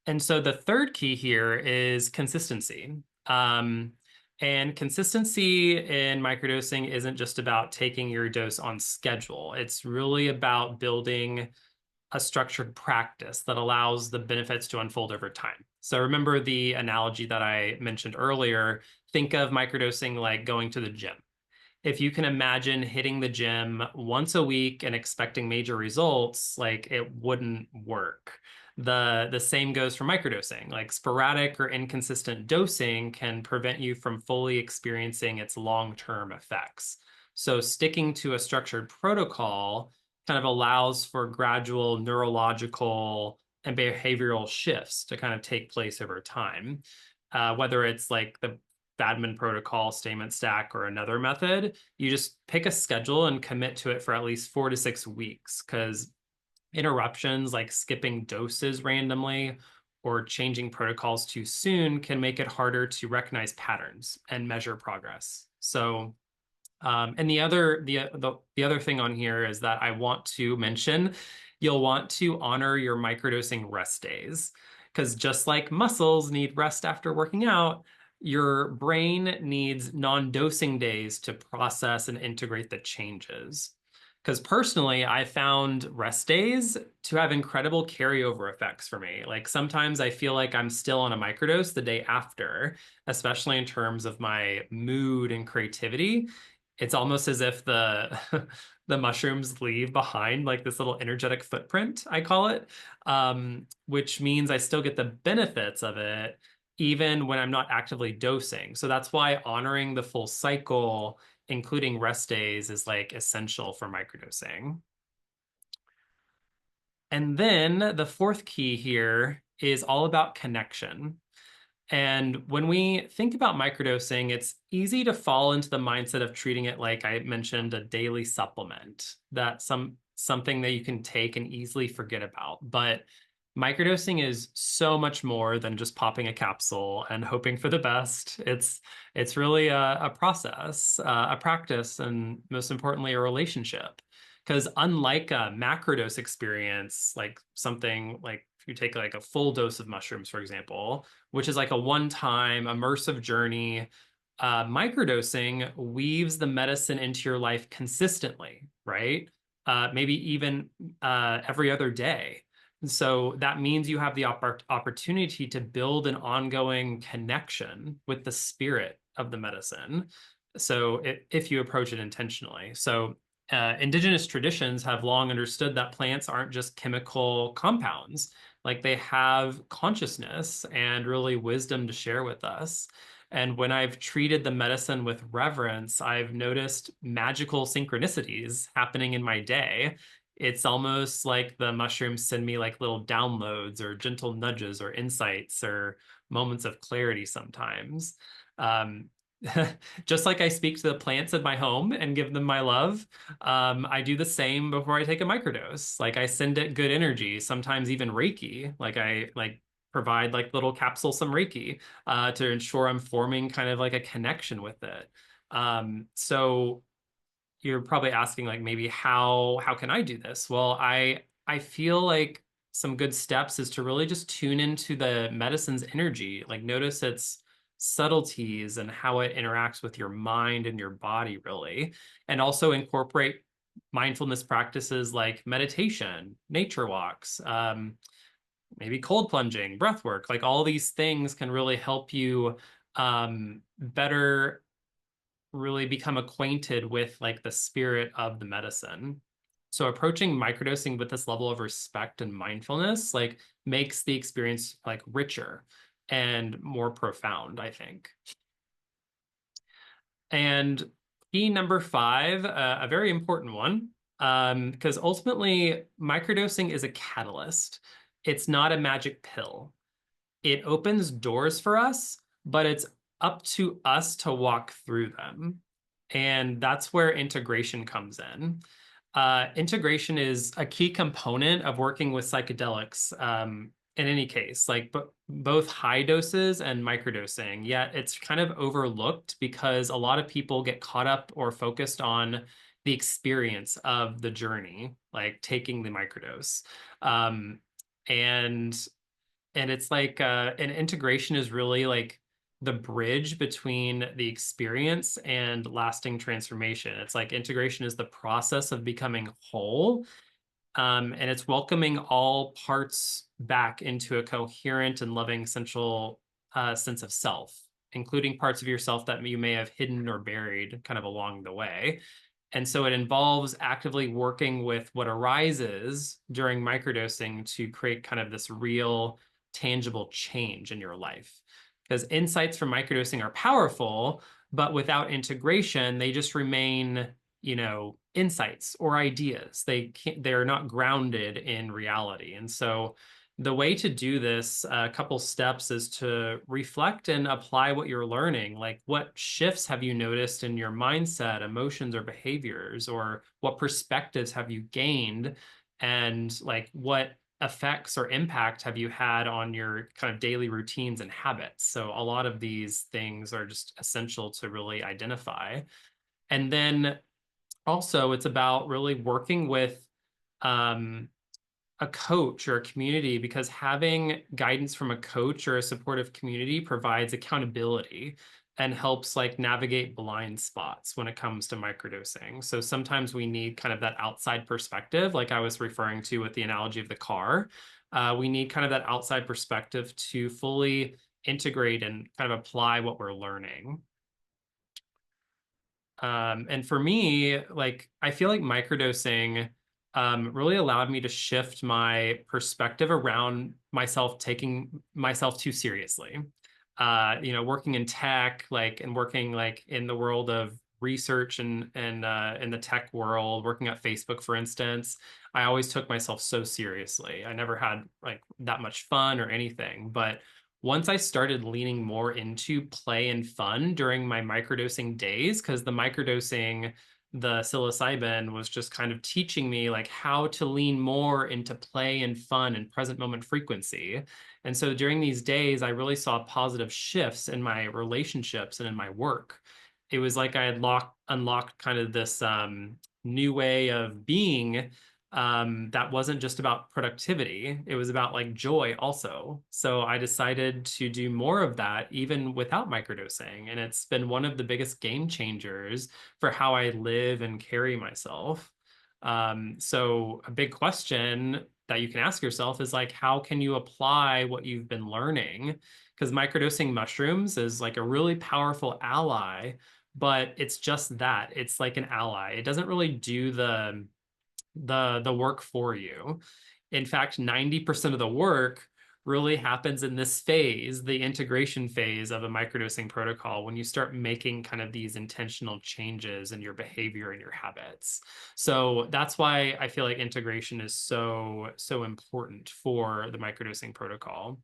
And so the third key here is consistency. Um, and consistency in microdosing isn't just about taking your dose on schedule. It's really about building a structured practice that allows the benefits to unfold over time. So remember the analogy that I mentioned earlier. Think of microdosing like going to the gym. If you can imagine hitting the gym once a week and expecting major results, like it wouldn't work. The same goes for microdosing. Like sporadic or inconsistent dosing can prevent you from fully experiencing its long-term effects. So sticking to a structured protocol kind of allows for gradual neurological and behavioral shifts to kind of take place over time. Whether it's like the Badman protocol, statement stack, or another method, you just pick a schedule and commit to it for at least 4 to 6 weeks, because interruptions like skipping doses randomly or changing protocols too soon can make it harder to recognize patterns and measure progress. So and the other thing on here is that I want to mention, you'll want to honor your microdosing rest days, because just like muscles need rest after working out, your brain needs non-dosing days to process and integrate the changes. Because personally, I found rest days to have incredible carryover effects for me. Like sometimes I feel like I'm still on a microdose the day after, especially in terms of my mood and creativity. It's almost as if the the mushrooms leave behind like this little energetic footprint, I call it, which means I still get the benefits of it even when I'm not actively dosing. So that's why honoring the full cycle, including rest days, is like essential for microdosing. And then the fourth key here is all about connection. And when we think about microdosing, it's easy to fall into the mindset of treating it like I mentioned, a daily supplement, that something that you can take and easily forget about. But microdosing is so much more than just popping a capsule and hoping for the best. It's really a process, a practice, and most importantly, a relationship. Because unlike a macrodose experience, like something like if you take like a full dose of mushrooms, for example, which is like a one-time immersive journey. Microdosing weaves the medicine into your life consistently, right? Maybe even every other day. And so that means you have the opportunity to build an ongoing connection with the spirit of the medicine. So if you approach it intentionally. So indigenous traditions have long understood that plants aren't just chemical compounds, like they have consciousness and really wisdom to share with us. And when I've treated the medicine with reverence, I've noticed magical synchronicities happening in my day. It's almost like the mushrooms send me like little downloads or gentle nudges or insights or moments of clarity sometimes. Um, just like I speak to the plants in my home and give them my love, I do the same before I take a microdose. Like I send it good energy, sometimes even Reiki. Like I like provide like little capsule some Reiki to ensure I'm forming kind of like a connection with it. So you're probably asking like maybe how can I do this? Well, I feel like some good steps is to really just tune into the medicine's energy, like notice its subtleties and how it interacts with your mind and your body really, and also incorporate mindfulness practices like meditation, nature walks, maybe cold plunging, breath work, like all these things can really help you better really become acquainted with like the spirit of the medicine. So approaching microdosing with this level of respect and mindfulness like makes the experience like richer and more profound, I think. And key number five, a very important one, because ultimately microdosing is a catalyst. It's not a magic pill. It opens doors for us, but it's up to us to walk through them. And that's where integration comes in. Integration is a key component of working with psychedelics in any case, like both high doses and microdosing. Yet it's kind of overlooked because a lot of people get caught up or focused on the experience of the journey, like taking the microdose. Um, and and it's like an integration is really like the bridge between the experience and lasting transformation. It's like integration is the process of becoming whole, and it's welcoming all parts back into a coherent and loving central sense of self, including parts of yourself that you may have hidden or buried kind of along the way. And so it involves actively working with what arises during microdosing to create kind of this real, tangible change in your life. Because insights from microdosing are powerful, but without integration, they just remain, insights or ideas. They're not grounded in reality. And so the way to do this, a couple steps, is to reflect and apply what you're learning. Like, what shifts have you noticed in your mindset, emotions, or behaviors? Or what perspectives have you gained? And like, what effects or impact have you had on your kind of daily routines and habits? So a lot of these things are just essential to really identify. And then also, it's about really working with um, a coach or a community, because having guidance from a coach or a supportive community provides accountability. and helps like navigate blind spots when it comes to microdosing. So sometimes we need kind of that outside perspective, like I was referring to with the analogy of the car. We need kind of that outside perspective to fully integrate and kind of apply what we're learning. And for me, like I feel like microdosing really allowed me to shift my perspective around myself taking myself too seriously. Working in tech, like and working like in the world of research and in the tech world, working at Facebook, for instance, I always took myself so seriously. I never had like that much fun or anything, but once I started leaning more into play and fun during my microdosing days, because the psilocybin was just kind of teaching me like how to lean more into play and fun and present moment frequency. And so during these days, I really saw positive shifts in my relationships and in my work. It was like I had unlocked kind of this new way of being that wasn't just about productivity. It was about like joy also. So I decided to do more of that even without microdosing. And it's been one of the biggest game changers for how I live and carry myself. So a big question that you can ask yourself is like, how can you apply what you've been learning? Because microdosing mushrooms is like a really powerful ally, but it's just that. It's like an ally. It doesn't really do the work for you. In fact, 90% of the work really happens in this phase, the integration phase of a microdosing protocol, when you start making kind of these intentional changes in your behavior and your habits. So that's why I feel like integration is so important for the microdosing protocol.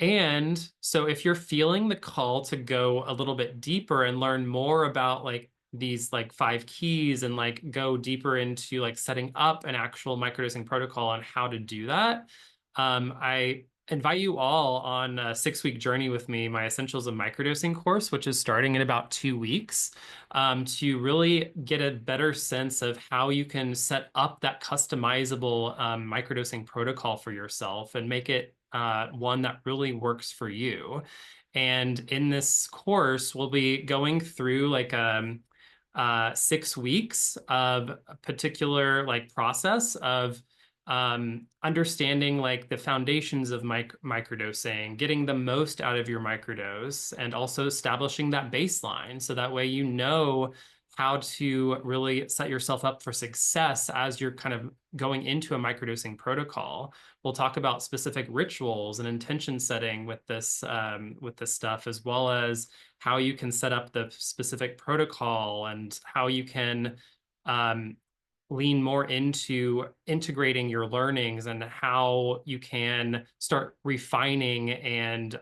And so if you're feeling the call to go a little bit deeper and learn more about like these like 5 keys and like go deeper into like setting up an actual microdosing protocol and how to do that, I invite you all on a 6-week journey with me, my Essentials of Microdosing course, which is starting in about 2 weeks, to really get a better sense of how you can set up that customizable microdosing protocol for yourself and make it one that really works for you. And in this course, we'll be going through like 6 weeks of a particular like process of understanding like the foundations of microdosing, getting the most out of your microdose, and also establishing that baseline. So that way, you know how to really set yourself up for success as you're kind of going into a microdosing protocol. We'll talk about specific rituals and intention setting with this stuff, as well as how you can set up the specific protocol and how you can um, lean more into integrating your learnings and how you can start refining and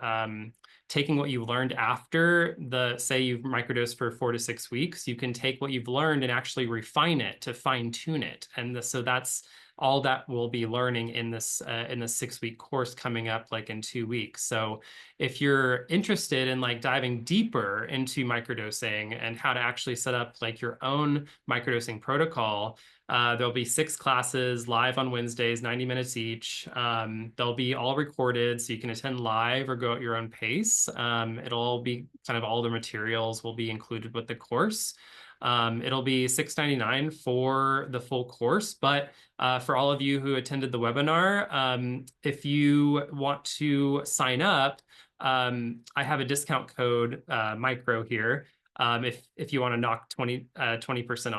taking what you've learned after say you've microdosed for 4 to 6 weeks, you can take what you've learned and actually refine it to fine tune it. And so that's all that we'll be learning in this 6-week course coming up like in 2 weeks. So if you're interested in like diving deeper into microdosing and how to actually set up like your own microdosing protocol, there'll be 6 classes live on Wednesdays, 90 minutes each. They'll be all recorded, so you can attend live or go at your own pace. It'll all be kind of all the materials will be included with the course. It'll be $6.99 for the full course, but for all of you who attended the webinar, if you want to sign up, I have a discount code, micro here. If you want to knock 20%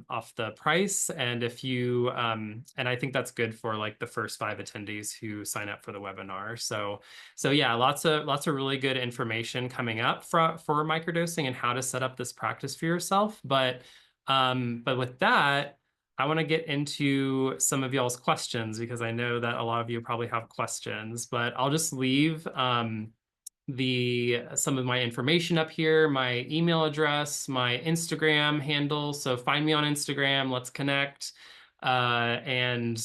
off the price, and if you and I think that's good for like the first 5 attendees who sign up for the webinar. So yeah, lots of really good information coming up for microdosing and how to set up this practice for yourself. But with that, I want to get into some of y'all's questions because I know that a lot of you probably have questions, but I'll just leave some of my information up here, my email address, my Instagram handle. So find me on Instagram, let's connect. And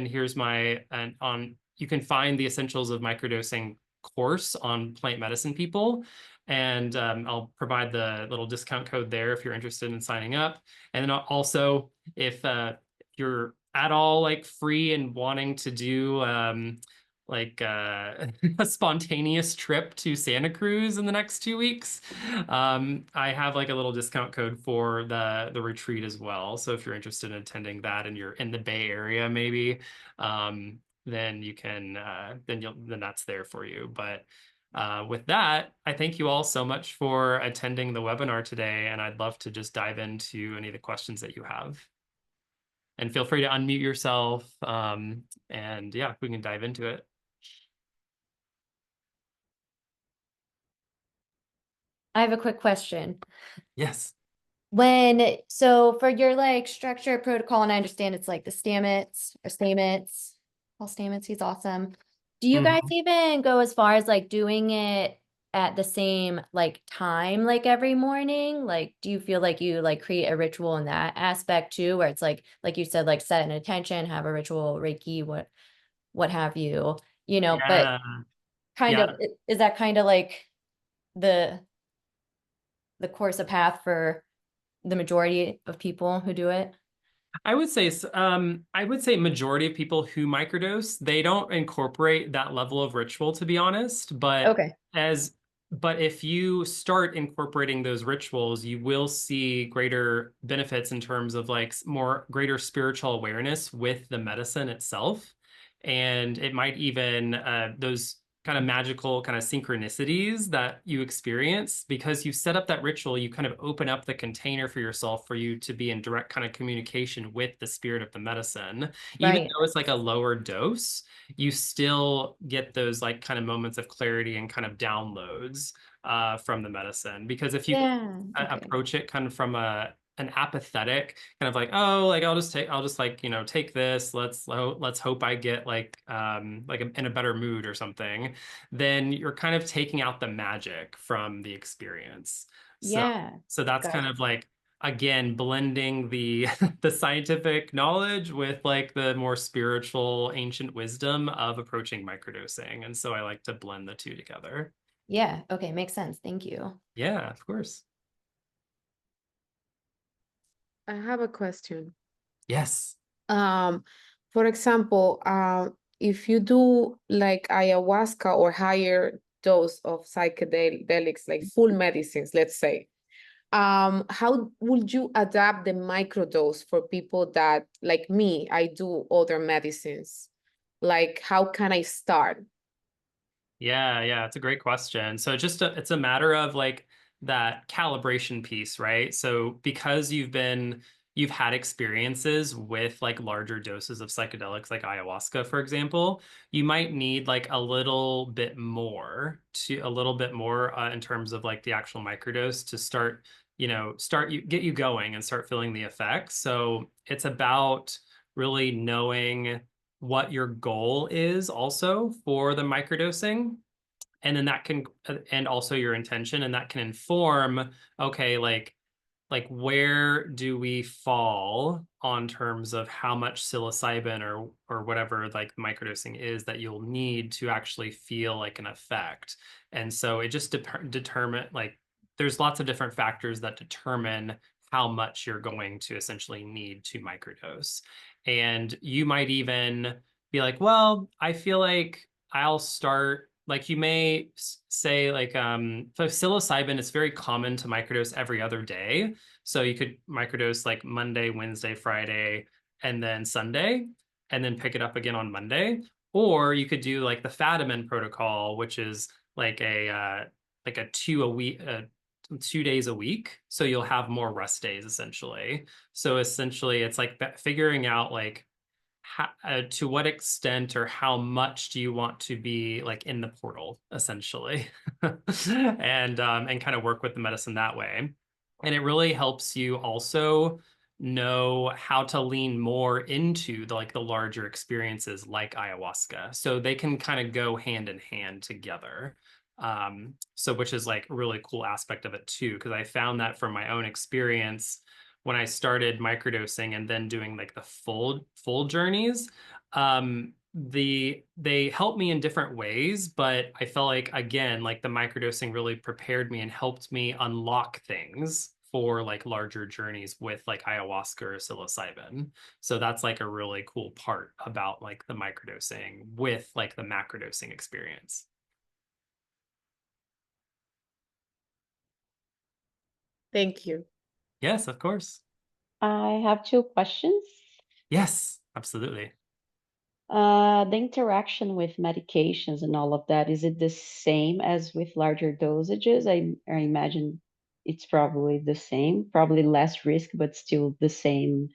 here's you can find the Essentials of Microdosing course on Plant Medicine People. And I'll provide the little discount code there if you're interested in signing up. And then also, if you're at all like free and wanting to do a spontaneous trip to Santa Cruz in the next 2 weeks, I have like a little discount code for the retreat as well. So if you're interested in attending that and you're in the Bay Area, maybe, then you can then that's there for you. But with that, I thank you all so much for attending the webinar today, and I'd love to just dive into any of the questions that you have. And feel free to unmute yourself, and yeah, we can dive into it. I have a quick question. Yes. So for your like structure protocol, and I understand it's like the Stamets, Paul Stamets, he's awesome. Do you guys Mhm. even go as far as like doing it at the same like time like every morning? Like, do you feel like you like create a ritual in that aspect too, where it's like you said, like set an intention, have a ritual, Reiki, what have you, but Yeah. kind of Yeah. is that kind of like the the course of path for the majority of people who do it? I would say majority of people who microdose, they don't incorporate that level of ritual, to be honest. Okay. As but if you start incorporating those rituals, you will see greater benefits in terms of like more greater spiritual awareness with the medicine itself. And it might even those kind of magical kind of synchronicities that you experience because you set up that ritual, you kind of open up the container for yourself for you to be in direct kind of communication with the spirit of the medicine. Even Right. though it's like a lower dose, you still get those like kind of moments of clarity and kind of downloads from the medicine. Because if you Yeah. Okay. approach it kind of from an apathetic kind of like, oh, like I'll just like, take this, let's hope I get like in a better mood or something, then you're kind of taking out the magic from the experience. So Yeah. so that's kind Gotcha. of like, again, blending the the scientific knowledge with like the more spiritual ancient wisdom of approaching microdosing. And so I like to blend the two together. Yeah. Okay. Makes sense. Thank you. Yeah, of course. I have a question. Yes. Um, for example, if you do like ayahuasca or higher dose of psychedelics, like full medicines, let's say, how would you adapt the microdose for people that, like me, I do other medicines? Like, how can I start? Yeah, it's a great question. So it's a matter of like that calibration piece, right? So because you've had experiences with like larger doses of psychedelics like ayahuasca, for example, you might need like a little bit more in terms of like the actual microdose to get you going and start feeling the effects. So it's about really knowing what your goal is also for the microdosing, and then that can and also your intention, and that can inform, okay, like where do we fall on terms of how much psilocybin or whatever like microdosing is that you'll need to actually feel like an effect. And so it just determine like there's lots of different factors that determine how much you're going to essentially need to microdose. And you might even be like, well, I feel like I'll start, like you may say like so psilocybin, it's very common to microdose every other day. So you could microdose like Monday, Wednesday, Friday, and then Sunday, and then pick it up again on Monday. Or you could do like the Fadiman protocol, which is like a 2 days a week. So you'll have more rest days essentially. So essentially, it's like figuring out like to what extent or how much do you want to be like in the portal essentially, and kind of work with the medicine that way. And it really helps you also know how to lean more into the larger experiences like ayahuasca, so they can kind of go hand in hand together. So which is like a really cool aspect of it too, because I found that from my own experience when I started microdosing and then doing like the full journeys. They helped me in different ways, but I felt like, again, like the microdosing really prepared me and helped me unlock things for like larger journeys with like ayahuasca or psilocybin. So that's like a really cool part about like the microdosing with like the macrodosing experience. Thank you. Yes, of course. I have two questions. Yes, absolutely. The interaction with medications and all of that, is it the same as with larger dosages? I imagine it's probably the same, probably less risk, but still the same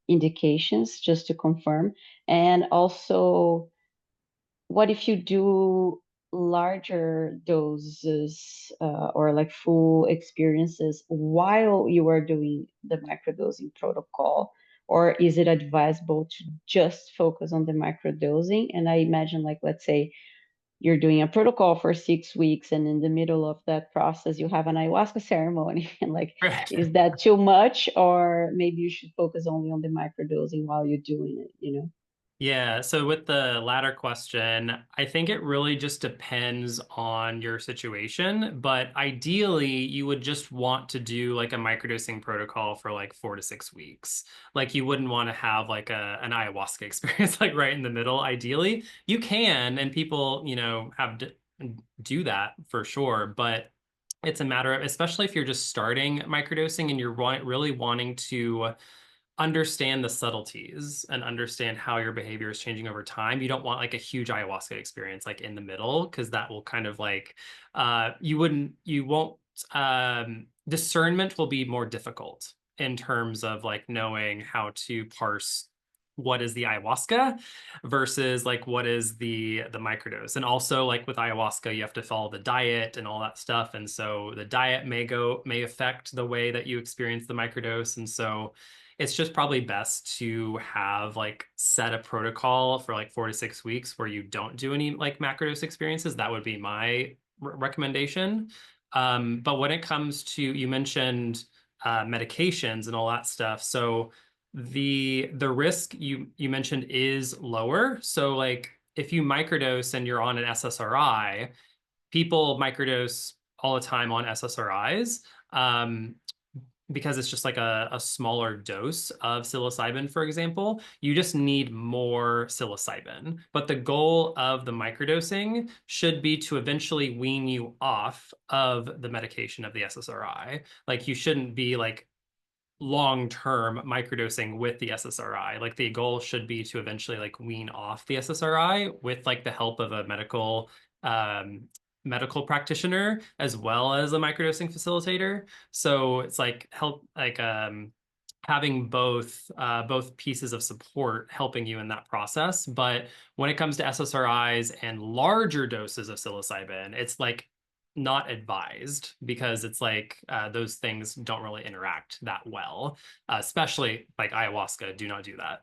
indications, just to confirm. And also, what if you do larger doses or like full experiences while you are doing the microdosing protocol? Or is it advisable to just focus on the microdosing? And I imagine, like, let's say you're doing a protocol for 6 weeks, and in the middle of that process, you have an ayahuasca ceremony. And like, is that too much? Or maybe you should focus only on the microdosing while you're doing it, you know? Yeah, so with the latter question, I think it really just depends on your situation, but ideally you would just want to do like a microdosing protocol for like 4 to 6 weeks. Like you wouldn't want to have like an ayahuasca experience like right in the middle. Ideally, you can, and people, do that for sure, but it's a matter of, especially if you're just starting microdosing and you're really wanting to understand the subtleties and understand how your behavior is changing over time. You don't want like a huge ayahuasca experience like in the middle, because that will kind of like you won't discernment will be more difficult in terms of like knowing how to parse what is the ayahuasca versus like what is the microdose. And also like with ayahuasca you have to follow the diet and all that stuff, and so the diet may affect the way that you experience the microdose. And so it's just probably best to have like set a protocol for like 4 to 6 weeks where you don't do any like macrodose experiences. That would be my recommendation. But when it comes to, you mentioned medications and all that stuff. So the risk you mentioned is lower. So like if you microdose and you're on an SSRI, people microdose all the time on SSRIs. Because it's just like a smaller dose of psilocybin, for example, you just need more psilocybin. But the goal of the microdosing should be to eventually wean you off of the medication of the SSRI. Like you shouldn't be like long-term microdosing with the SSRI. Like the goal should be to eventually like wean off the SSRI with like the help of a um, medical practitioner as well as a microdosing facilitator. So it's like having both pieces of support helping you in that process. But when it comes to SSRIs and larger doses of psilocybin, it's like not advised, because it's like those things don't really interact that well, especially like ayahuasca. Do not do that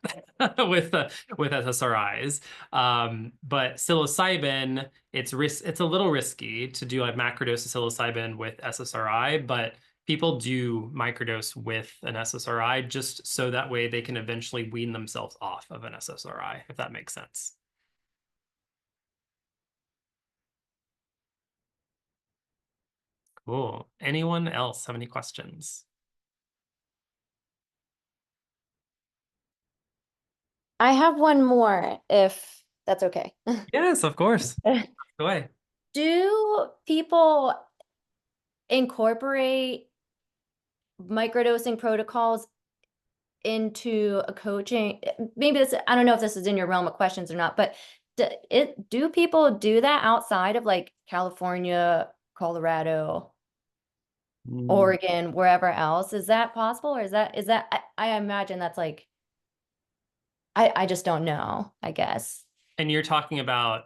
with SSRIs. But psilocybin, it's a little risky to do like macrodose of psilocybin with SSRI, but people do microdose with an SSRI just so that way they can eventually wean themselves off of an SSRI, if that makes sense. Cool. Anyone else have any questions? I have one more, if that's okay. Yes, of course. Go away. Do people incorporate microdosing protocols into a coaching? Maybe this, I don't know if this is in your realm of questions or not, but do people do that outside of like California, Colorado, Oregon, wherever else? Is that possible? Or is that I imagine that's like, I just don't know, I guess. And you're talking about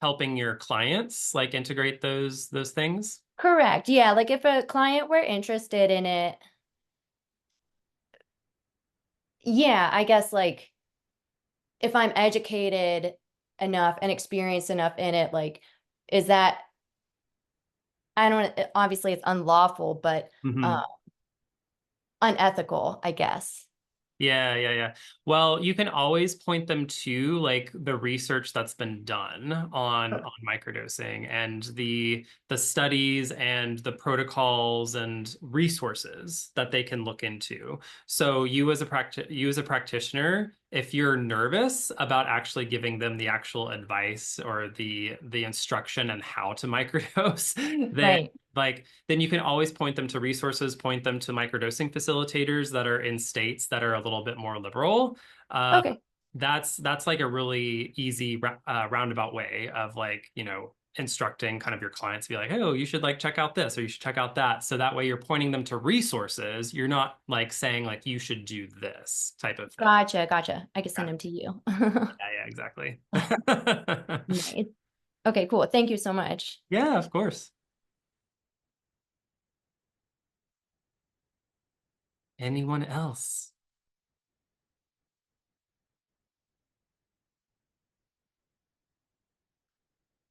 helping your clients like integrate those things? Correct. Yeah. Like if a client were interested in it, yeah, I guess like if I'm educated enough and experienced enough in it, like, is that, I don't, obviously it's unlawful, but Mm-hmm. unethical, I guess. Yeah, yeah, yeah. Well, you can always point them to like the research that's been done Oh, on microdosing and the studies and the protocols and resources that they can look into. So you as a practitioner, if you're nervous about actually giving them the actual advice or the instruction and how to microdose, then right. then you can always point them to resources, point them to microdosing facilitators that are in states that are a little bit more liberal. Uh, Okay. that's like a really easy roundabout way of like, instructing kind of your clients to be like, oh, you should like check out this or you should check out that. So that way you're pointing them to resources. You're not like saying like you should do this type of thing. Gotcha, gotcha. I can Yeah, send them to you. yeah, yeah, exactly. Nice. Okay, cool. Thank you so much. Yeah, of course. Anyone else?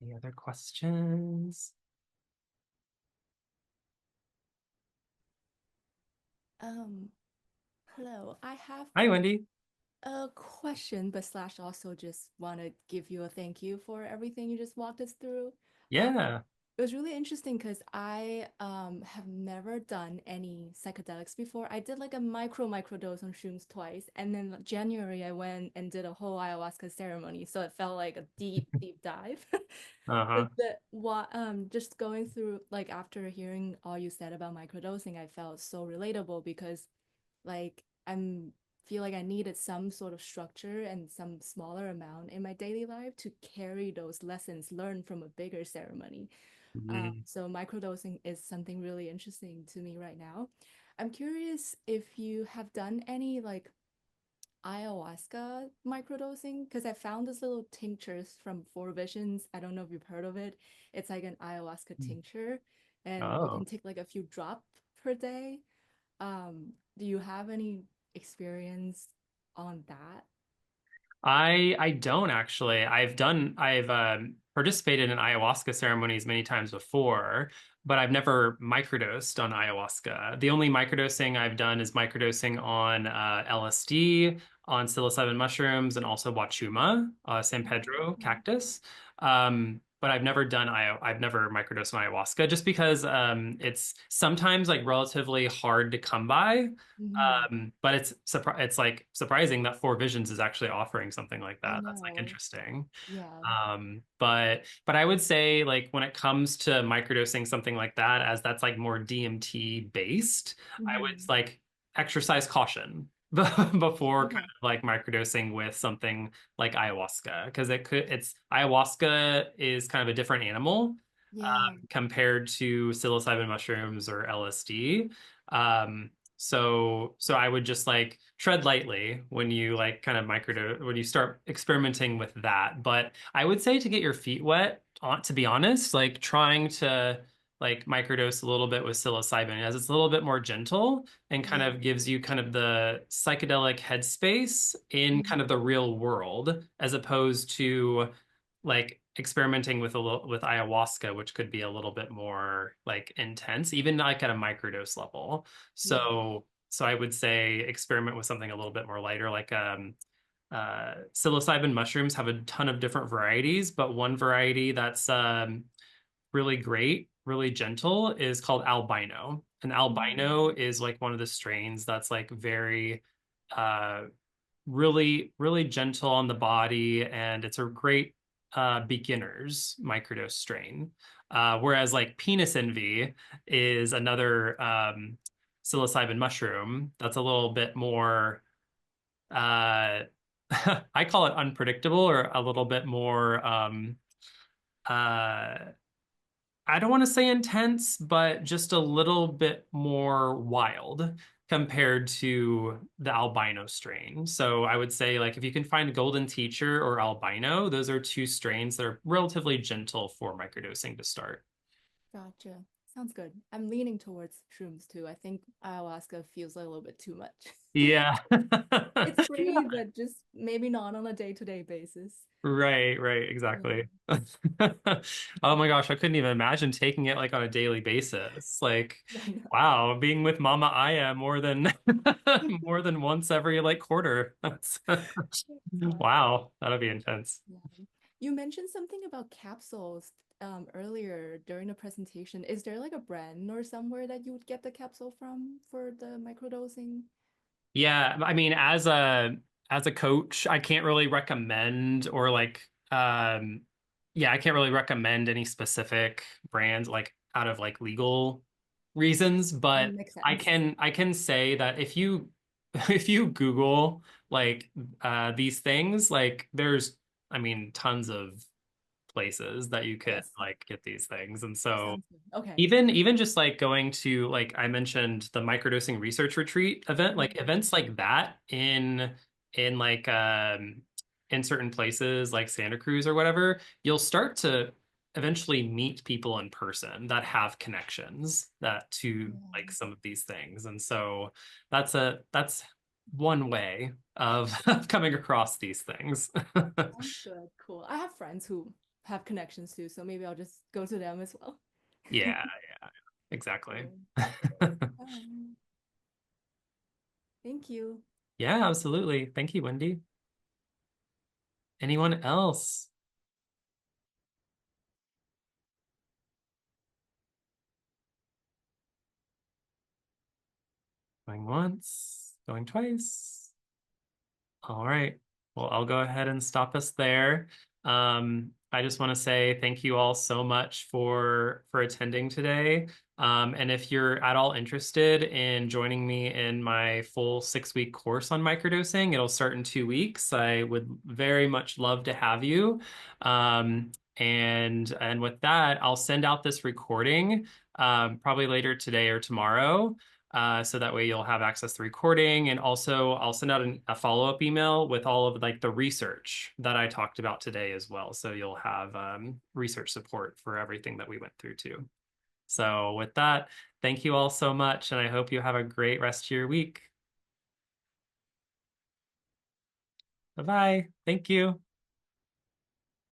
Any other questions? Um, Hello. I have Hi, Wendy. a question, but slash also just want to give you a thank you for everything you just walked us through. Um, Yeah. it was really interesting because I have never done any psychedelics before. I did like a microdose on shrooms twice, and then January I went and did a whole ayahuasca ceremony, so it felt like a deep dive. But Uh-huh. just going through like after hearing all you said about microdosing, I felt so relatable because like I'm feel like I needed some sort of structure and some smaller amount in my daily life to carry those lessons learned from a bigger ceremony. Mhm. So microdosing is something really interesting to me right now. I'm curious if you have done any like ayahuasca microdosing because I found this little tinctures from Four Visions. I don't know if you've heard of it. It's like an ayahuasca tincture, and you can Oh. take like a few drops per day. Do you have any experience on that? I don't actually. I've participated in ayahuasca ceremonies many times before, but I've never microdosed on ayahuasca. The only microdosing I've done is microdosing on LSD, on psilocybin mushrooms, and also wachuma, San Pedro Mhm. cactus. But I've never microdosed on ayahuasca just because it's sometimes like relatively hard to come by. Mhm. But it's like surprising that Four Visions is actually offering something like I that. That's like know. interesting. Yeah. But I would say like when it comes to microdosing something like that, as that's like more DMT based, I would Mhm. like exercise caution before kind Okay. of like microdosing with something like ayahuasca because it's ayahuasca is kind of a different animal Yeah. compared to psilocybin mushrooms or LSD. So I would just like tread lightly when you like kind of microdose when you start experimenting with that. But I would say to get your feet wet, to be honest, like trying to like microdose a little bit with psilocybin as it's a little bit more gentle and kind Yeah. of gives you kind of the psychedelic headspace in Mhm. kind of the real world as opposed to like experimenting with with ayahuasca, which could be a little bit more like intense, even like at a microdose level. Yeah. So I would say experiment with something a little bit more lighter, like psilocybin mushrooms have a ton of different varieties, but one variety that's really great, really gentle is called albino. And Mhm. albino is like one of the strains that's like very uh really gentle on the body, and it's a great beginner's microdose strain. Whereas like penis envy is another psilocybin mushroom that's a little bit more uh, I call it unpredictable or a little bit more uh, I don't want to say intense, but just a little bit more wild compared to the albino strain. So I would say like if you can find golden teacher or albino, those are two strains that are relatively gentle for microdosing to start. Gotcha. Sounds good. I'm leaning towards shrooms too. I think ayahuasca feels a little bit too much. Yeah. It's free, but just maybe not on a day-to-day basis. Right, right, Yeah, exactly. Oh my gosh, I couldn't even imagine taking it like on a daily basis. Like, I know. wow, being with Mama Aya more than more than once every like quarter. That's Wow. wow, that'd be intense. Yeah. You mentioned something about capsules earlier during the presentation. Is there like a brand or somewhere that you would get the capsule from for the microdosing? Yeah, I mean, as a coach, I can't really recommend or like yeah, I can't really recommend any specific brands like out of like legal reasons, but Makes sense. I can say that if you if you Google like these things, like there's I mean tons of places that you could Yes, like get these things. And so sounds good. Okay. even just like going to like I mentioned the microdosing research retreat event, like Mhm. events like that in like in certain places like Santa Cruz or whatever, you'll start to eventually meet people in person that have connections that to like Yeah. some of these things. And so that's one way of coming across these things. Sounds good. Cool. I have friends who have connections too, so maybe I'll just go to them as well. Yeah, yeah, exactly. Cool. Thank you. Yeah, absolutely. Thank you, Wendy. Anyone else? Going once, going twice. All right. Well, I'll go ahead and stop us there. I just want to say thank you all so much for attending today. And if you're at all interested in joining me in my full 6-week course on microdosing, it'll start in 2 weeks. I would very much love to have you. And with that, I'll send out this recording probably later today or tomorrow. So that way you'll have access to the recording. And also I'll send out a follow-up email with all of like the research that I talked about today as well. So you'll have research support for everything that we went through too. So with that, thank you all so much. And I hope you have a great rest of your week. Bye-bye. Thank you.